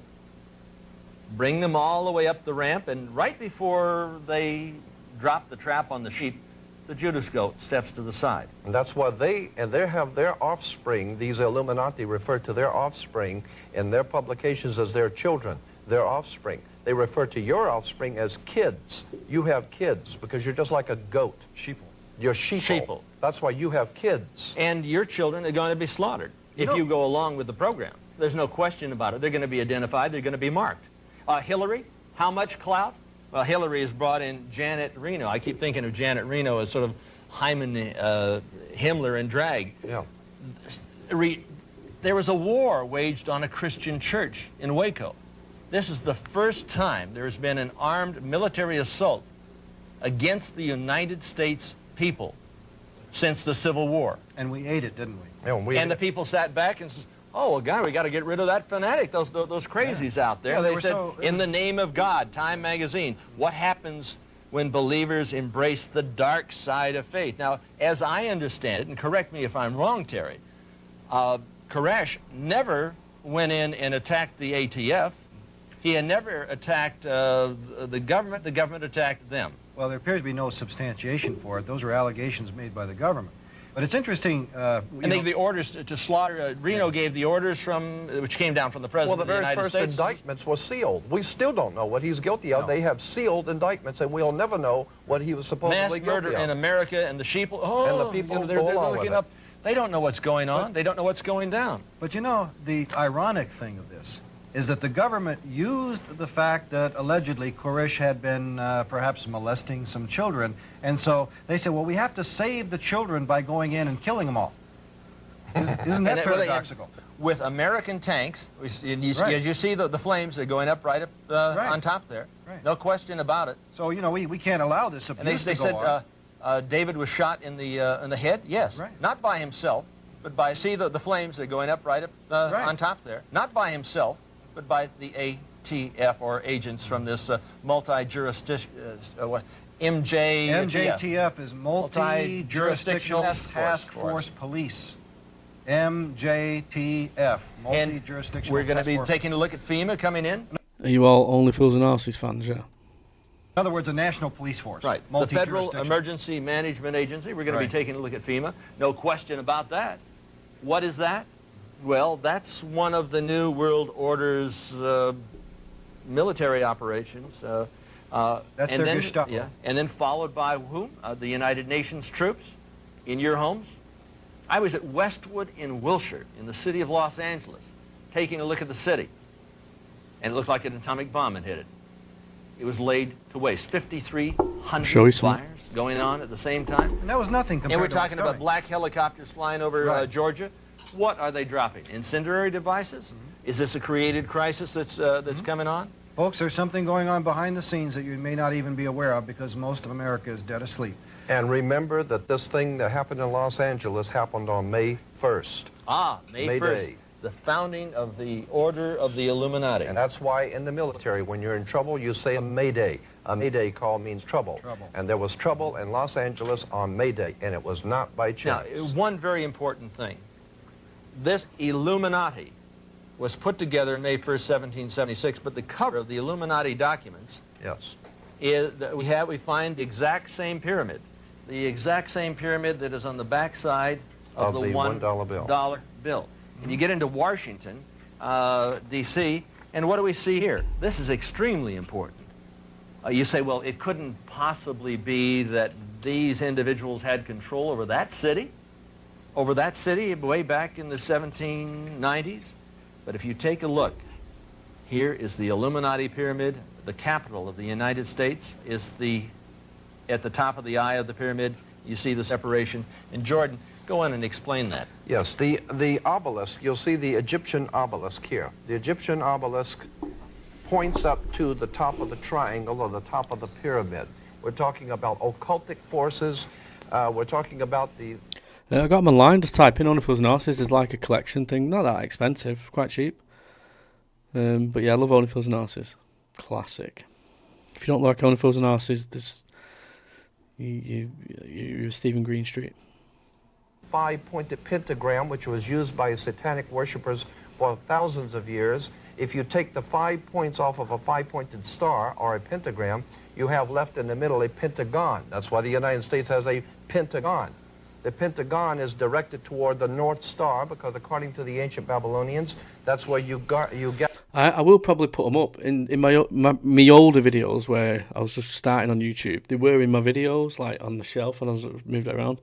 bring them all the way up the ramp, and right before they drop the trap on the sheep, the Judas goat steps to the side. And that's why they have their offspring, these Illuminati refer to their offspring in their publications as their children, their offspring. They refer to your offspring as kids. You have kids because you're just like a goat. Sheeple. You're sheeple. That's why you have kids. And your children are going to be slaughtered if you go along with the program. There's no question about it. They're going to be identified. They're going to be marked. Hillary, how much clout? Well, Hillary has brought in Janet Reno. I keep thinking of Janet Reno as sort of Hyman Himmler in drag. Yeah. There was a war waged on a Christian church in Waco. This is the first time there has been an armed military assault against the United States people since the Civil War. And we ate it, didn't we? Yeah, and the people sat back and said, oh, well, God, we got to get rid of that fanatic, those crazies out there. Yeah, they said, in the name of God, Time magazine, what happens when believers embrace the dark side of faith? Now, as I understand it, and correct me if I'm wrong, Terry, Koresh never went in and attacked the ATF. He had never attacked the government attacked them. Well, there appears to be no substantiation for it. Those are allegations made by the government. But it's interesting. And the orders to slaughter, Reno gave the orders which came down from the President of the United States. Well, the very first indictments were sealed. We still don't know what he's guilty of. No. They have sealed indictments, and we'll never know what he was supposedly guilty of. Mass murder in America, and the sheeple, and the people they're looking up. They don't know what's going on. They don't know what's going down. But you know, the ironic thing of this is that the government used the fact that allegedly Koresh had been perhaps molesting some children, and so they said, well, we have to save the children by going in and killing them all. Isn't that paradoxical? With American tanks, you see the flames, they're going up right up on top there. Right. No question about it. So, you know, we can't allow this abuse to go on. They said David was shot in the head. Yes, right. Not by himself, but by, see the flames, they're going up right up on top there. Not by himself, but by the ATF, or agents from this multi-jurisdiction, MJTF is Multi-Jurisdictional Task Force Police. MJTF, Multi-Jurisdictional We're going to be taking a look at FEMA coming in. Are you all Only Fools and Arses fans, yeah? In other words, a national police force. Right. The Federal Emergency Management Agency. We're going to be taking a look at FEMA. No question about that. What is that? Well, that's one of the New World Order's military operations. That's their Gestapo. Yeah, and then followed by whom? The United Nations troops in your homes. I was at Westwood in Wilshire, in the city of Los Angeles, taking a look at the city. And it looked like an atomic bomb had hit it. It was laid to waste. 5,300 fires going on at the same time. And that was nothing compared to And we're talking about black helicopters flying over Georgia. What are they dropping? Incendiary devices? Mm-hmm. Is this a created crisis that's coming on? Folks, there's something going on behind the scenes that you may not even be aware of, because most of America is dead asleep. And remember that this thing that happened in Los Angeles happened on May 1st. Ah, May 1st. Day. The founding of the Order of the Illuminati. And that's why in the military, when you're in trouble, you say a Mayday. A Mayday call means trouble. And there was trouble in Los Angeles on May Day, and it was not by chance. Now, one very important thing. This Illuminati was put together on May 1st, 1776, but the cover of the Illuminati documents is that we find the exact same pyramid. The exact same pyramid that is on the backside of the $1 bill. And you get into Washington, D.C., and what do we see here? This is extremely important. You say, well, it couldn't possibly be that these individuals had control over that city? over that city way back in the 1790s. But if you take a look, here is the Illuminati pyramid. The capital of the United States is at the top of the eye of the pyramid. You see the separation. And Jordan, go on and explain that. Yes, the obelisk, you'll see the Egyptian obelisk here. The Egyptian obelisk points up to the top of the triangle or the top of the pyramid. We're talking about occultic forces. We're talking about the... I got them online, just type in Only Fools and Horses. There's like a collection thing, not that expensive, quite cheap. But yeah, I love Only Fools and Horses. Classic. If you don't like Only Fools and Horses, you're Stephen Greenstreet. Five-pointed pentagram, which was used by satanic worshippers for thousands of years. If you take the 5 points off of a five-pointed star or a pentagram, you have left in the middle a pentagon. That's why the United States has a pentagon. The pentagon is directed toward the North Star because, according to the ancient Babylonians, that's where you get. I will probably put them up in my older videos where I was just starting on YouTube. They were in my videos, like on the shelf, and I was moved it around.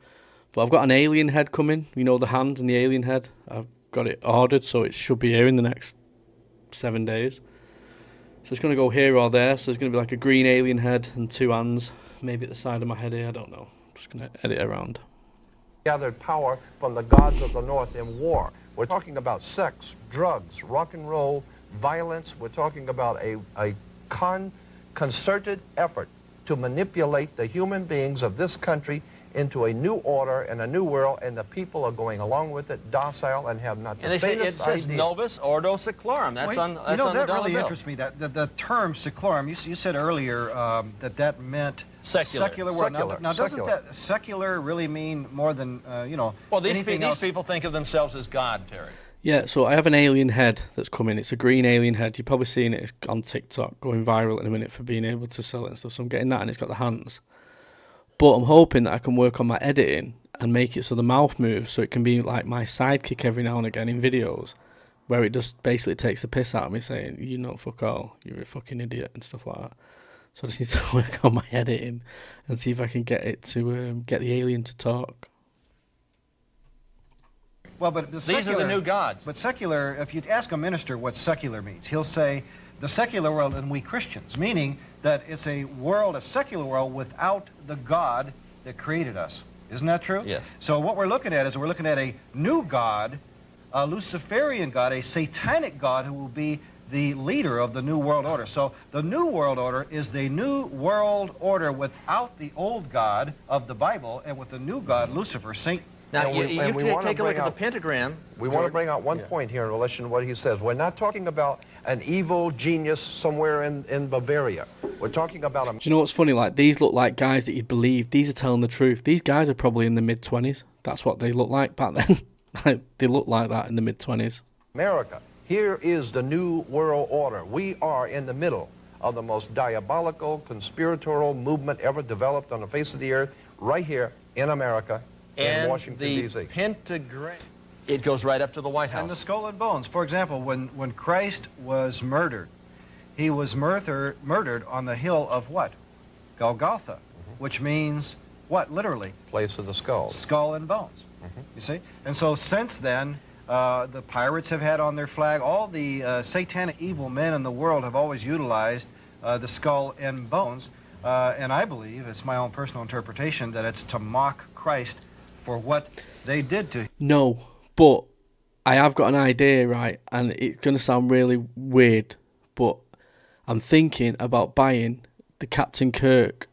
But I've got an alien head coming. You know, the hands and the alien head. I've got it ordered, so it should be here in the next 7 days. So it's going to go here or there. So there's going to be like a green alien head and two hands, maybe at the side of my head here. I don't know. I'm just going to edit it around. Gathered power from the gods of the North in war. We're talking about sex, drugs, rock and roll, violence. We're talking about a concerted effort to manipulate the human beings of this country into a new order and a new world, and the people are going along with it, docile, and have not the And faintest it says idea. Novus Ordo Seclorum. That's on you know, the that dollar really bill. interests me. That the term seclorum. You said earlier that meant Secular. world. Secular. Now doesn't Secular. that secular really mean more than you know? Well, these anything else? people think of themselves as God, Terry. Yeah, so I have an alien head that's coming. It's a green alien head. You've probably seen it. It's on TikTok, going viral in a minute for being able to sell it and stuff. So I'm getting that, and it's got the hands. But I'm hoping that I can work on my editing and make it so the mouth moves, so it can be like my sidekick every now and again in videos, where it just basically takes the piss out of me saying, "You know, fuck all, you're a fucking idiot," and stuff like that. So I just need to work on my editing and see if I can get it to get the alien to talk. Well, but the These are the new gods. But secular, if you ask a minister what secular means, he'll say the secular world and we Christians, meaning that it's a world, a secular world, without the God that created us. Isn't that true? Yes. So what we're looking at is we're looking at a new God, a Luciferian God, a satanic God who will be the leader of the New World Order. So the New World Order is the New World Order without the old God of the Bible and with the new God, Lucifer, Satan. Now, And we you wanna take a look bring at the out- pentagram. We want to bring out one point here in relation to what he says. We're not talking about an evil genius somewhere in Bavaria. We're talking about a... Do you know what's funny? Like, these look like guys that you'd believe. These are telling the truth. These guys are probably in the mid-20s. That's what they look like back then. Like, they look like that in the mid-20s. America. Here is the New World Order. We are in the middle of the most diabolical, conspiratorial movement ever developed on the face of the earth, right here in America, in Washington, D.C. And the pentagram, it goes right up to the White House. And the skull and bones. For example, when Christ was murdered, he was murdered on the hill of what? Golgotha, which means what, literally? Place of the skull. Skull and bones, you see? And so since then, the pirates have had on their flag, all the satanic evil men in the world have always utilized the skull and bones. And I believe, it's my own personal interpretation, that it's to mock Christ for what they did to him. No, but I have got an idea, right? And it's going to sound really weird, but I'm thinking about buying the Captain Kirk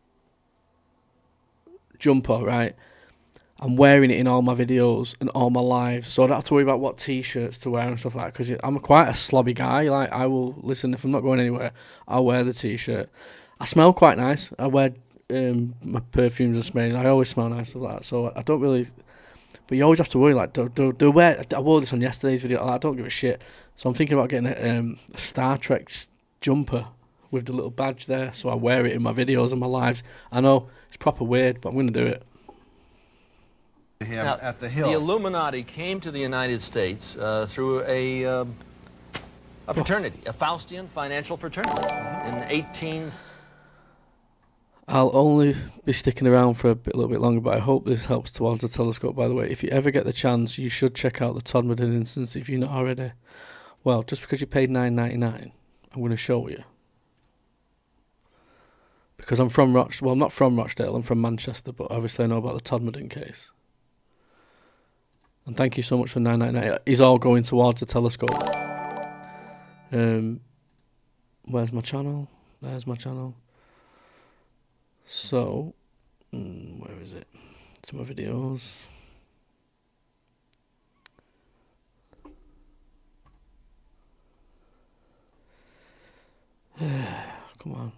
jumper, right? I'm wearing it in all my videos and all my lives, so I don't have to worry about what t-shirts to wear and stuff like that, because I'm quite a slobby guy. Like, I will, listen, if I'm not going anywhere, I'll wear the t-shirt. I smell quite nice. I wear my perfumes and sprays. I always smell nice, stuff like that, so I don't really... But you always have to worry, like, do wear... I wore this on yesterday's video. I don't give a shit. So I'm thinking about getting a Star Trek jumper with the little badge there, so I wear it in my videos and my lives. I know, it's proper weird, but I'm going to do it. Him Now, at the hill. The Illuminati came to the United States through a fraternity, a Faustian financial fraternity, in 18... I'll only be sticking around for a little bit longer, but I hope this helps towards the telescope, by the way. If you ever get the chance, you should check out the Todmorden instance if you're not already. Well, just because you paid $9.99, I'm going to show you. Because I'm from Rochdale. Well, I'm not from Rochdale, I'm from Manchester, but obviously I know about the Todmorden case. And thank you so much for $9.99. It's all going towards the telescope. Where's my channel? There's my channel. So, where is it? To my videos. Come on.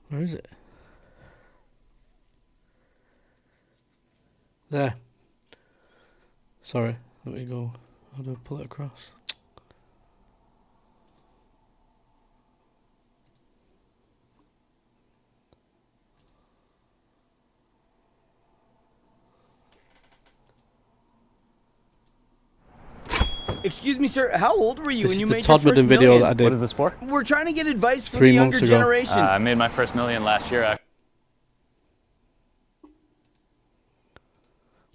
Where is it? There. Sorry, let me go. How do I pull it across? Excuse me, sir. How old were you This when is you the made your Todmorden first video million? that I did. What is this for? We're trying to get advice from 3 the months younger ago. generation. I made my first million last year.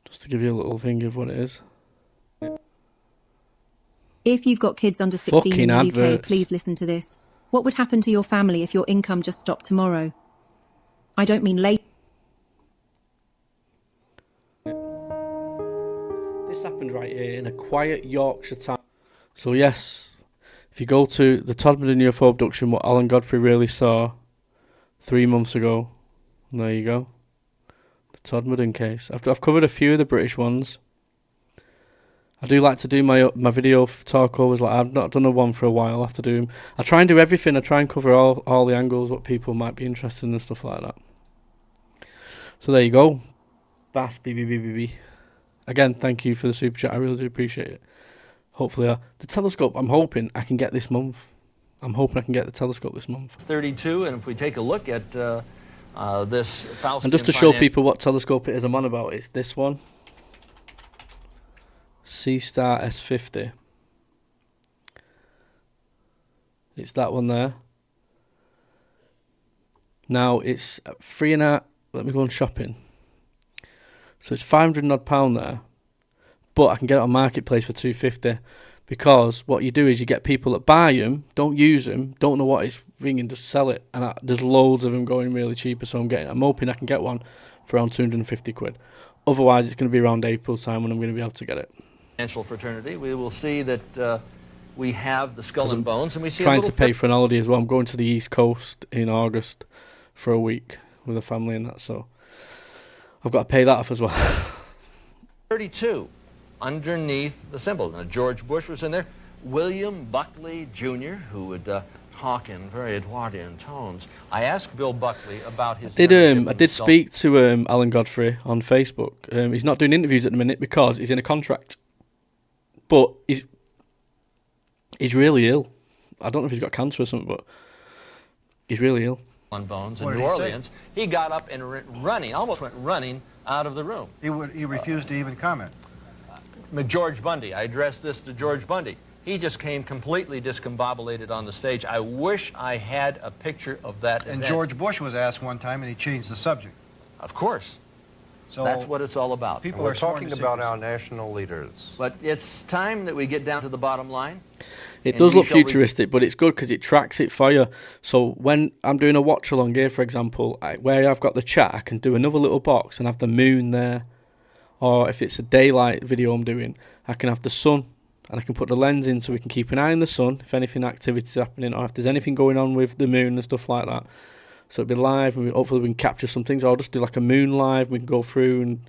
Just to give you a little thing of what it is. If you've got kids under 16 Fucking in the UK, adverts. please listen to this. What would happen to your family if your income just stopped tomorrow? I don't mean late. This happened right here in a quiet Yorkshire town. So yes, if you go to the Todmorden UFO abduction, what Alan Godfrey really saw 3 months ago, and there you go. The Todmorden case. I've covered a few of the British ones. I do like to do my video talkovers. Like I've not done a one for a while. I have to do them. I try and do everything. I try and cover all the angles, what people might be interested in and stuff like that. So there you go. Bass BBBBB. Again, thank you for the super chat. I really do appreciate it. Hopefully, the telescope, I'm hoping I can get this month. I'm hoping I can get the telescope this month. 32, and if we take a look at this Faustian And just to show people what telescope it is I'm on about, it's this one. C-Star S50. It's that one there. Now, it's £3.5. Let me go on shopping. So it's £500 and odd there. But I can get it on Marketplace for £250, because what you do is you get people that buy them, don't use them, don't know what it's ringing, just sell it, and there's loads of them going really cheaper. So I'm hoping I can get one for around £250. Otherwise, it's going to be around April time when I'm going to be able to get it. Financial fraternity, we will see that we have the skull and bones, and we see Trying to pay for an holiday as well. I'm going to the East Coast in August for a week with a family and that, so I've got to pay that off as well. 32 underneath the symbol. Now, George Bush was in there. William Buckley Jr., who would talk in very Edwardian tones. I asked Bill Buckley about his I membership did in skull- speak to Alan Godfrey on Facebook. He's not doing interviews at the minute because he's in a contract. But he's really ill. I don't know if he's got cancer or something, but he's really ill. on bones in What did New he say? Orleans. He got up and almost went running out of the room. He refused to even comment. George Bundy, I addressed this to George Bundy. He just came completely discombobulated on the stage. I wish I had a picture of that And event. George Bush was asked one time, and he changed the subject. Of course. So That's what it's all about. people We're are sworn talking to about secrecy. our national leaders. But it's time that we get down to the bottom line. It And does we look shall re- futuristic, but it's good because it tracks it for you. So when I'm doing a watch along here, for example, where I've got the chat, I can do another little box and have the moon there. Or if it's a daylight video I'm doing, I can have the sun, and I can put the lens in so we can keep an eye on the sun if anything activity is happening, or if there's anything going on with the moon and stuff like that. So it'll be live, and hopefully we can capture some things. Or I'll just do like a moon live, and we can go through. And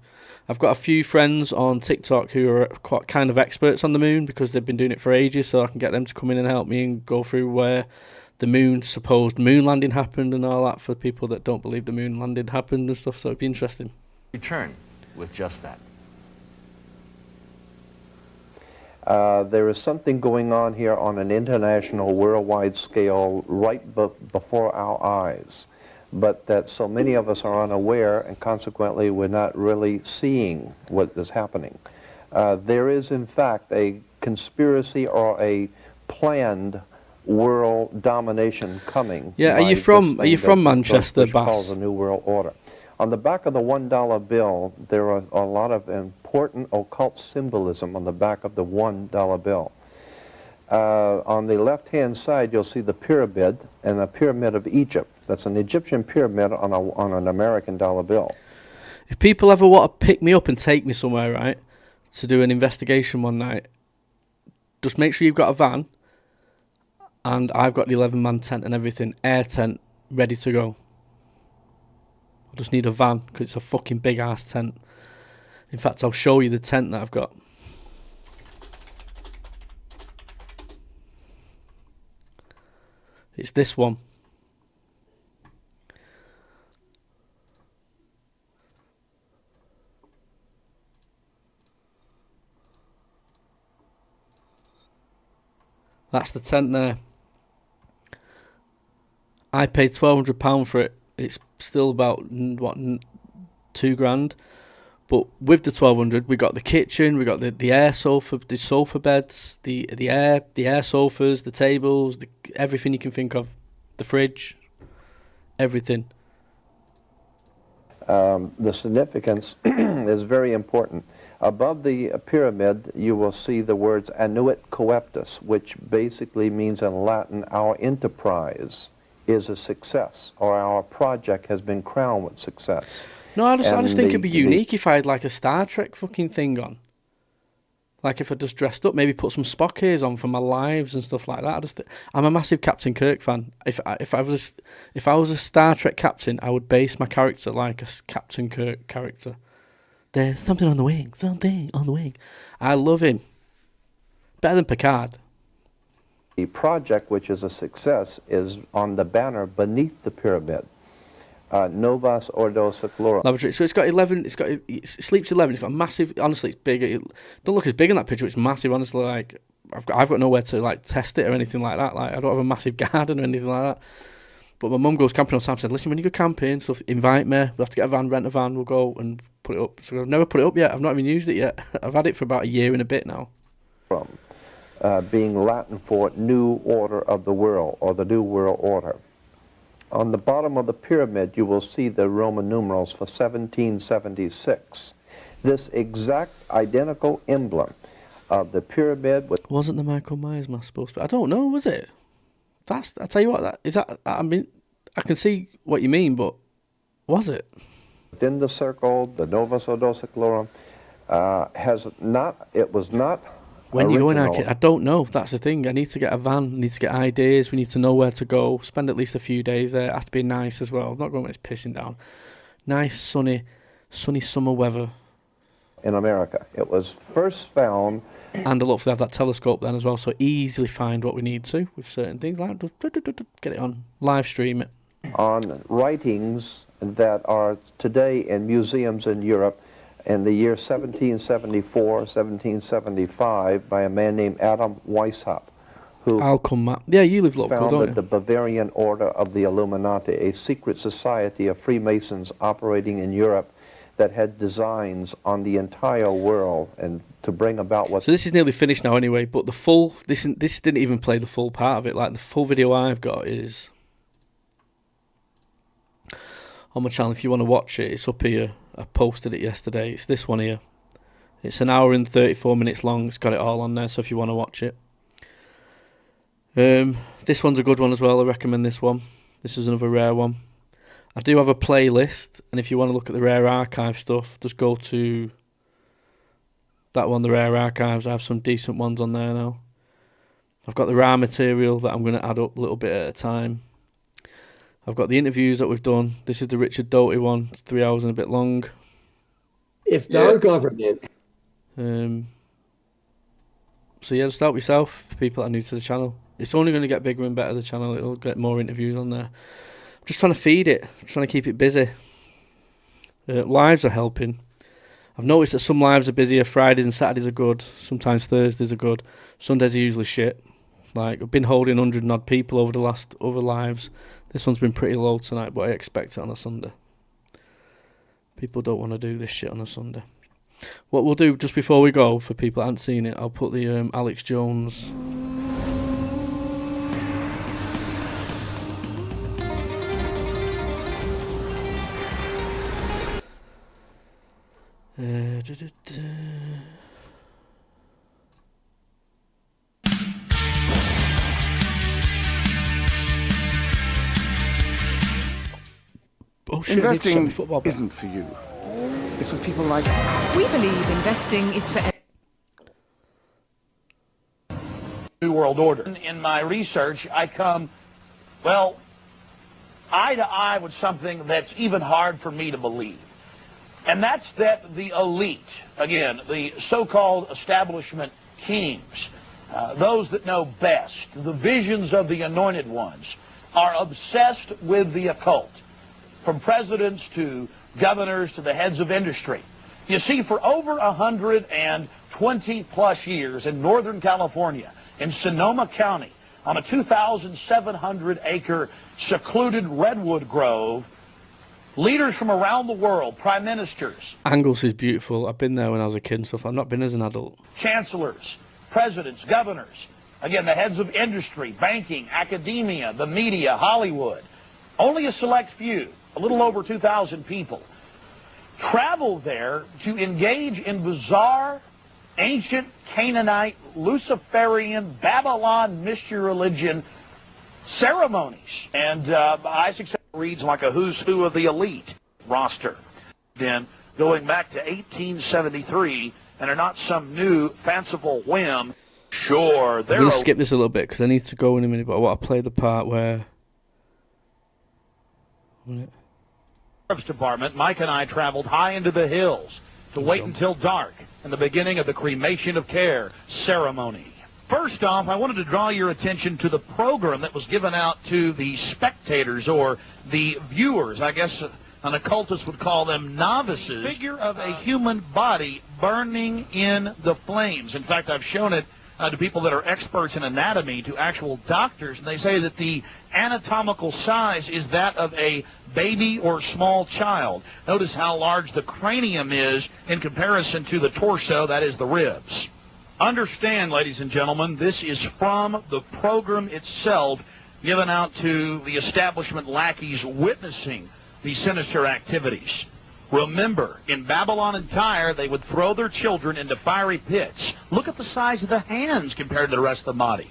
I've got a few friends on TikTok who are quite kind of experts on the moon because they've been doing it for ages, so I can get them to come in and help me and go through where the supposed moon landing happened and all that for people that don't believe the moon landing happened and stuff. So it'd be interesting. Return with just that. There is something going on here on an international, worldwide scale right before our eyes. but that so many of us are unaware, and consequently we're not really seeing what is happening. There is, in fact, a conspiracy or a planned world domination coming. Yeah, are you from Manchester, Bass? Called the New World Order. On the back of the $1 bill, there are a lot of important occult symbolism on the back of the $1 bill. On the left-hand side, you'll see the pyramid, and the pyramid of Egypt. That's an Egyptian pyramid on an American dollar bill. If people ever want to pick me up and take me somewhere, right, to do an investigation one night, just make sure you've got a van, and I've got the 11-man tent and everything, air tent, ready to go. I just need a van, because it's a fucking big-ass tent. In fact, I'll show you the tent that I've got. It's this one. That's the tent there. I paid £1,200 for it. It's still about, what, £2,000. But with the 1,200, we got the kitchen, we got the air sofa, the sofa beds, the air sofas, the tables, everything you can think of, the fridge, everything. The significance is very important. Above the pyramid, you will see the words Annuit Coeptus, which basically means in Latin, our enterprise is a success, or our project has been crowned with success. No, I just think it'd be unique if I had like a Star Trek fucking thing on. Like if I just dressed up, maybe put some Spock ears on for my lives and stuff like that. I'm a massive Captain Kirk fan. If I was a Star Trek captain, I would base my character like a Captain Kirk character. There's something on the wing, I love him. Better than Picard. The project, which is a success, is on the banner beneath the pyramid. Novus Ordo Seclorum. Laboratory. So it's got 11. It sleeps 11. It's got a massive. Honestly, it's big. It don't look as big in that picture. It's massive. Honestly, like I've got nowhere to like test it or anything like that. Like I don't have a massive garden or anything like that. But my mum goes camping all the time. Said, listen, when you go camping, so invite me. We'll have to get a van, rent a van. We'll go and put it up. So I've never put it up yet. I've not even used it yet. I've had it for about a year and a bit now. From being Latin for New Order of the World, or the New World Order. On the bottom of the pyramid, you will see the Roman numerals for 1776. This exact identical emblem of the pyramid. Wasn't the Michael Myers mask supposed to be? I don't know, was it? I tell you what, I mean, I can see what you mean, but was it? Within the circle, the Novus Ordo Seclorum was not. When you go in, I don't know. That's the thing. I need to get a van. I need to get ideas. We need to know where to go. Spend at least a few days there. It has to be nice as well. I'm not going when it's pissing down. Nice, sunny summer weather. In America. It was first found. And I look for they have that telescope then as well, so easily find what we need to with certain things. Like, get it on. Live stream it. On writings that are today in museums in Europe, in the year 1774, 1775, by a man named Adam Weishaupt, who you live local, don't founded you? the Bavarian Order of the Illuminati, a secret society of Freemasons operating in Europe that had designs on the entire world and to bring about what... So this is nearly finished now anyway, but the full... This didn't even play the full part of it. Like, the full video I've got is... on my channel, if you want to watch it, it's up here. I posted it yesterday. It's this one here. It's an hour and 34 minutes long. It's got it all on there, so if you want to watch it. This one's a good one as well. I recommend this one. This is another rare one. I do have a playlist, and if you want to look at the rare archive stuff, just go to that one, the rare archives. I have some decent ones on there now. I've got the raw material that I'm going to add up a little bit at a time. I've got the interviews that we've done. This is the Richard Doty one. It's 3 hours and a bit long. If our government... So yeah, just help yourself, people that are new to the channel. It's only going to get bigger and better, the channel. It'll get more interviews on there. I'm just trying to feed it. I'm trying to keep it busy. Lives are helping. I've noticed that some lives are busier. Fridays and Saturdays are good. Sometimes Thursdays are good. Sundays are usually shit. Like, I've been holding 100 and odd people over the last other lives. This one's been pretty low tonight, but I expect it on a Sunday. People don't want to do this shit on a Sunday. What we'll do just before we go, for people that haven't seen it, I'll put the Alex Jones. Oh shit! Investing isn't for you. It's for people like... We believe investing is for... New World Order. In my research, I come, well, eye to eye with something that's even hard for me to believe. And that's that the elite, again, the so-called establishment kings, those that know best, the visions of the anointed ones, are obsessed with the occult, from presidents to governors to the heads of industry. You see, for over 120 plus years in Northern California, in Sonoma County, on a 2,700-acre secluded redwood grove, leaders from around the world, prime ministers, Anglesey is beautiful. I've been there when I was a kid and stuff. I've not been as an adult. chancellors, presidents, governors, again, the heads of industry, banking, academia, the media, Hollywood, only a select few, a little over 2,000 people, travel there to engage in bizarre, ancient Canaanite, Luciferian, Babylon mystery religion ceremonies. And Isaac reads like a who's who of the elite roster. Then going back to 1873, and are not some new fanciful whim. Sure, I'm going to skip this a little bit because I need to go in a minute, but I want to play the part where... Sheriff's Department, Mike and I traveled high into the hills to wait until dark and the beginning of the cremation of care ceremony. First off, I wanted to draw your attention to the program that was given out to the spectators or the viewers. I guess an occultist would call them novices. Figure of a human body burning in the flames. In fact, I've shown it to people that are experts in anatomy, to actual doctors, and they say that the anatomical size is that of a baby or small child. Notice how large the cranium is in comparison to the torso, that is the ribs. Understand, ladies and gentlemen, this is from the program itself given out to the establishment lackeys witnessing these sinister activities. Remember, in Babylon and Tyre, they would throw their children into fiery pits. Look at the size of the hands compared to the rest of the body.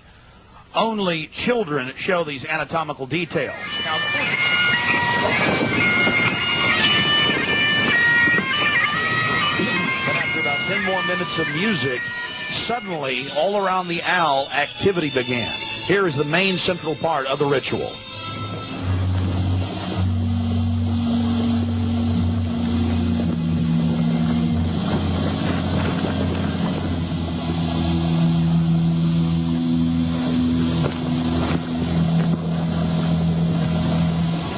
Only children show these anatomical details. Now, and after about 10 more minutes of music, suddenly, all around the owl, activity began. Here is the main central part of the ritual.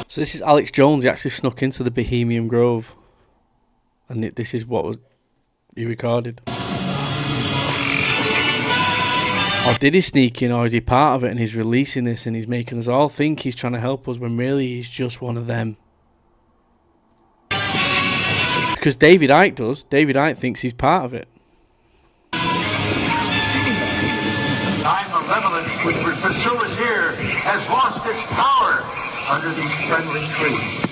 So this is Alex Jones. He actually snuck into the Bohemian Grove, and this is what he recorded. Or did he sneak in, or is he part of it and he's releasing this and he's making us all think he's trying to help us when really he's just one of them? Because David Icke does. David Icke thinks he's part of it. Time of evidence which would pursue us here has lost its power under these friendly trees.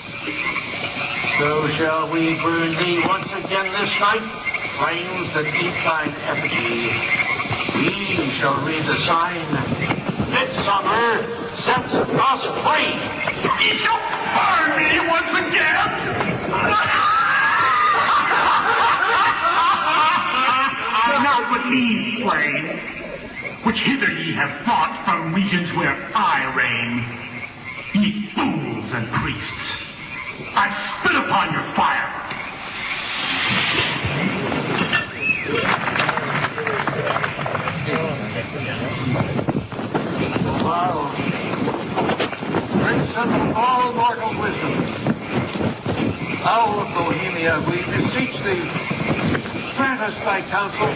So shall we burn thee once again this night, flames that eat thine effigy. We shall read the sign, Midsummer sets us free. You shall burn me once again. Now but these flames, which hither ye have brought from regions where I reign, ye fools and priests, I spit upon your fire. Wow. Prince of all mortal wisdom, Owl of Bohemia, we beseech thee, grant us thy counsel.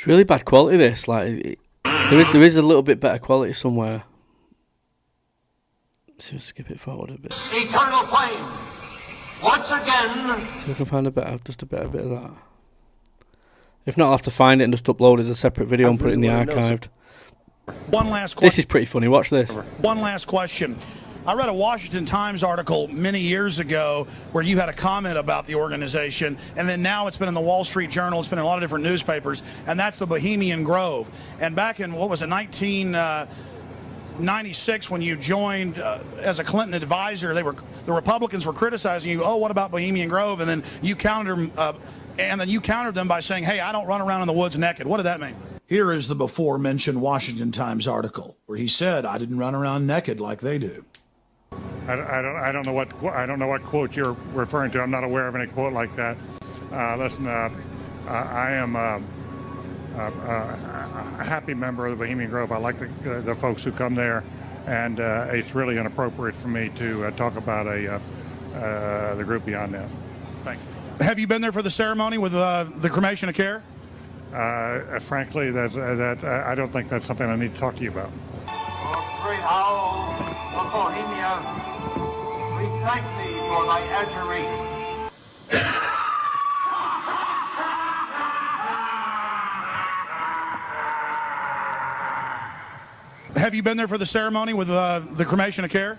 It's really bad quality, this. Like, there is a little bit better quality somewhere. Let's see, skip it forward a bit. Eternal flame. Once again. See if I can find a better bit of that. If not, I'll have to find it and just upload it as a separate video and put it in the archived. One last question. This is pretty funny. Watch this. One last question. I read a Washington Times article many years ago where you had a comment about the organization, and then now it's been in the Wall Street Journal, it's been in a lot of different newspapers, and that's the Bohemian Grove. And back in, what was it, 1996, when you joined as a Clinton advisor, the Republicans were criticizing you, oh, what about Bohemian Grove? And then you countered them by saying, hey, I don't run around in the woods naked. What did that mean? Here is the before-mentioned Washington Times article where he said, I didn't run around naked like they do. I don't know what quote you're referring to. I'm not aware of any quote like that. Listen, I am a happy member of the Bohemian Grove. I like the folks who come there, and it's really inappropriate for me to talk about the group beyond that. Thank you. Have you been there for the ceremony with the cremation of care? Frankly, I don't think that's something I need to talk to you about. Great owl of Bohemia, we thank thee for thy adjuration. Have you been there for the ceremony with the cremation of care?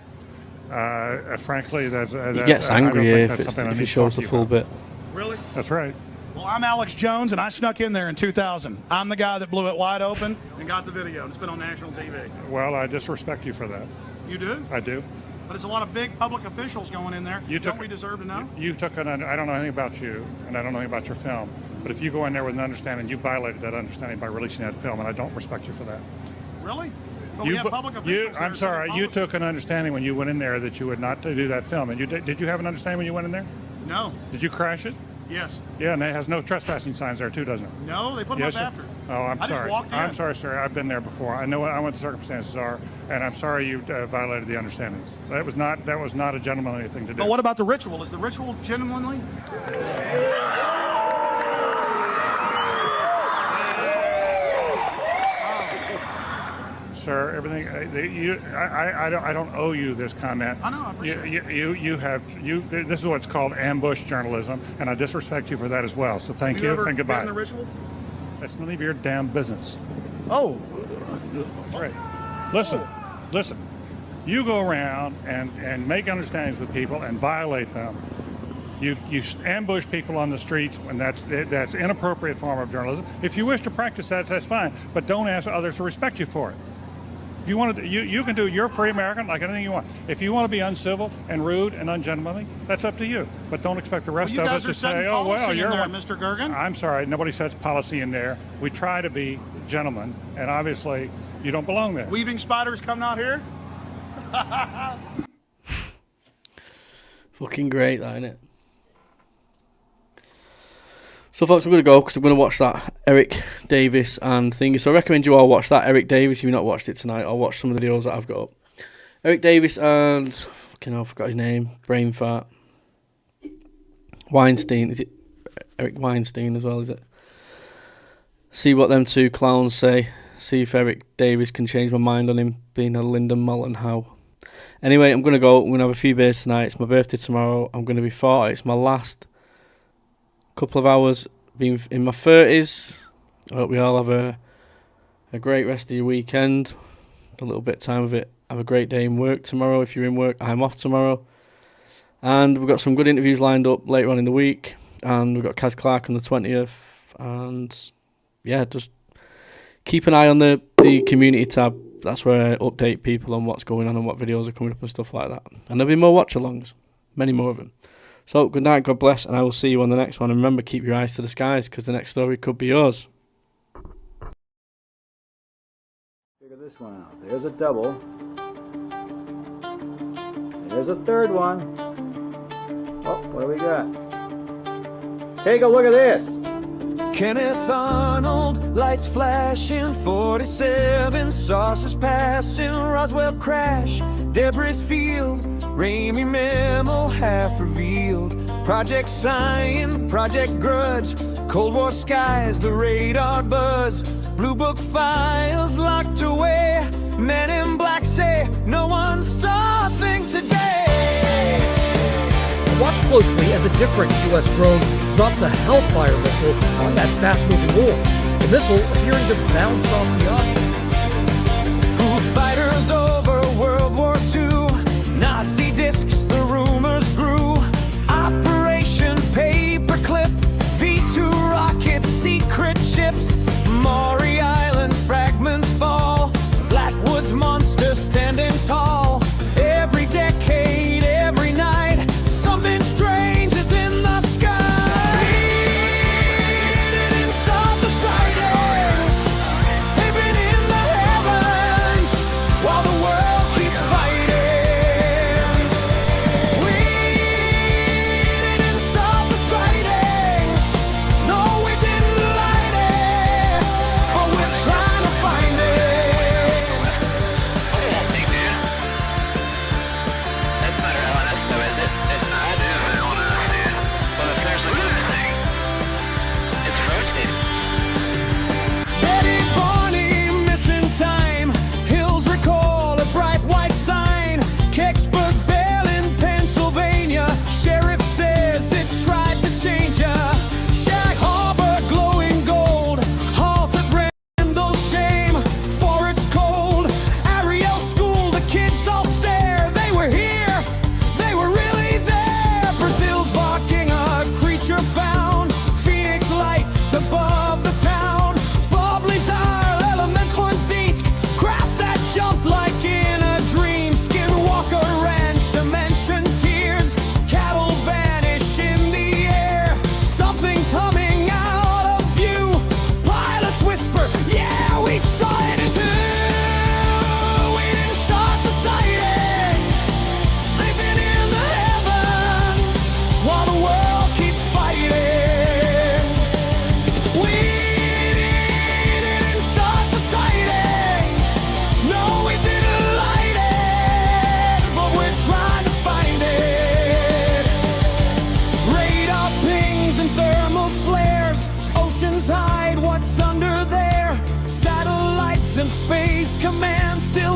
Frankly, He gets angry if he shows the full bit. Really? That's right. Well, I'm Alex Jones, and I snuck in there in 2000. I'm the guy that blew it wide open and got the video. It's been on national TV. Well, I disrespect you for that. You do? I do. But it's a lot of big public officials going in there. Don't we deserve to know? I don't know anything about you, and I don't know anything about your film. But if you go in there with an understanding, you violated that understanding by releasing that film, and I don't respect you for that. Really? But we have public officials. I'm sorry. You took an understanding when you went in there that you would not do that film. And did you have an understanding when you went in there? No. Did you crash it? Yes. Yeah, and it has no trespassing signs there too, doesn't it? No, they put them up after. Oh, I'm sorry. I just walked in. I'm sorry, sir. I've been there before. I know what the circumstances are, and I'm sorry you violated the understandings. That was not a gentlemanly thing to do. But what about the ritual? Is the ritual gentlemanly? Sir, everything I don't owe you this comment. I know. I appreciate it. This is what's called ambush journalism, and I disrespect you for that as well. So thank you and goodbye. Have you ever been in the ritual? That's none of your damn business. Oh, that's right. Listen. You go around and make understandings with people and violate them. You ambush people on the streets, and that's inappropriate form of journalism. If you wish to practice that, that's fine, but don't ask others to respect you for it. If you want to, you can do. You're free American, like anything you want. If you want to be uncivil and rude and ungentlemanly, that's up to you. But don't expect the rest of us to say, "Oh well, you're there, Mr. Gergen." I'm sorry, nobody sets policy in there. We try to be gentlemen, and obviously, you don't belong there. Weaving spiders come out here. Fucking great, that, isn't it? So folks, I'm going to go because I'm going to watch that Eric Davis and thingy. So I recommend you all watch that Eric Davis if you've not watched it tonight, or watch some of the videos that I've got up. Eric Davis and, fucking hell, I forgot his name, brain fart. Weinstein, is it Eric Weinstein as well, is it? See what them two clowns say. See if Eric Davis can change my mind on him being a Linda Mullen how. Anyway, I'm going to go. I'm going to have a few beers tonight. It's my birthday tomorrow. I'm going to be 40. It's my last couple of hours being in my 30s. I hope we all have a great rest of your weekend. A little bit of time of it. Have a great day in work tomorrow. If you're in work, I'm off tomorrow. And we've got some good interviews lined up later on in the week. And we've got Kaz Clark on the 20th. And yeah, just keep an eye on the community tab. That's where I update people on what's going on and what videos are coming up and stuff like that. And there'll be more watch-alongs. Many more of them. So, good night, God bless, and I will see you on the next one. And remember, keep your eyes to the skies, because the next story could be yours. Figure this one out. There's a double. There's a third one. Oh, what do we got? Take a look at this. Kenneth Arnold, lights flashing, 47 saucers passing, Roswell crash, debris field, Ramey memo half revealed, Project Sign, Project Grudge, Cold War skies, the radar buzz, Blue Book files locked away. Men in black say no one saw a thing today. Watch closely as a different U.S. drone drops a Hellfire missile on that fast-moving wall. The missile appearing to bounce off the object. Foo Fighters over World War II, Nazi discs, the rumors grew. Operation Paperclip, V2 rockets, secret ships, Maury Island fragments fall, Flatwoods monster standing tall. Every decade, every night, something strange is in the sky. We didn't stop the sightings, they've been in the heavens while the world keeps fighting. We didn't stop the sightings, no we didn't light it, but we're trying to find it. That's not LNS though, is it? It's not. I do LNS, but if there's another thing, it's rotating. Betty Barney missing time, Hills recall a bright white sign, Kecksburg Bell in Pennsylvania, sheriff says it tried to change ya. Shag Harbor glowing gold, halt at Randall's shame, Forest cold, Ariel school, the kids all stare, they were here, they were really there. Brazil's barking, a creature found, Phoenix lights above the town, Bobley's Isle, Element Quantitsk, craft that jumped like in a dream, Skinwalker Ranch, Dimension tears, cattle vanish in the air, something's humming out of view, pilots whisper, yeah, we saw it too. We didn't start the sightings, they've been in the heavens while the world keeps fighting. We didn't start the sightings, no we didn't light it, but we're trying to find it. Radar pings and thermal flares, oceans hide what's under there, satellites and space command still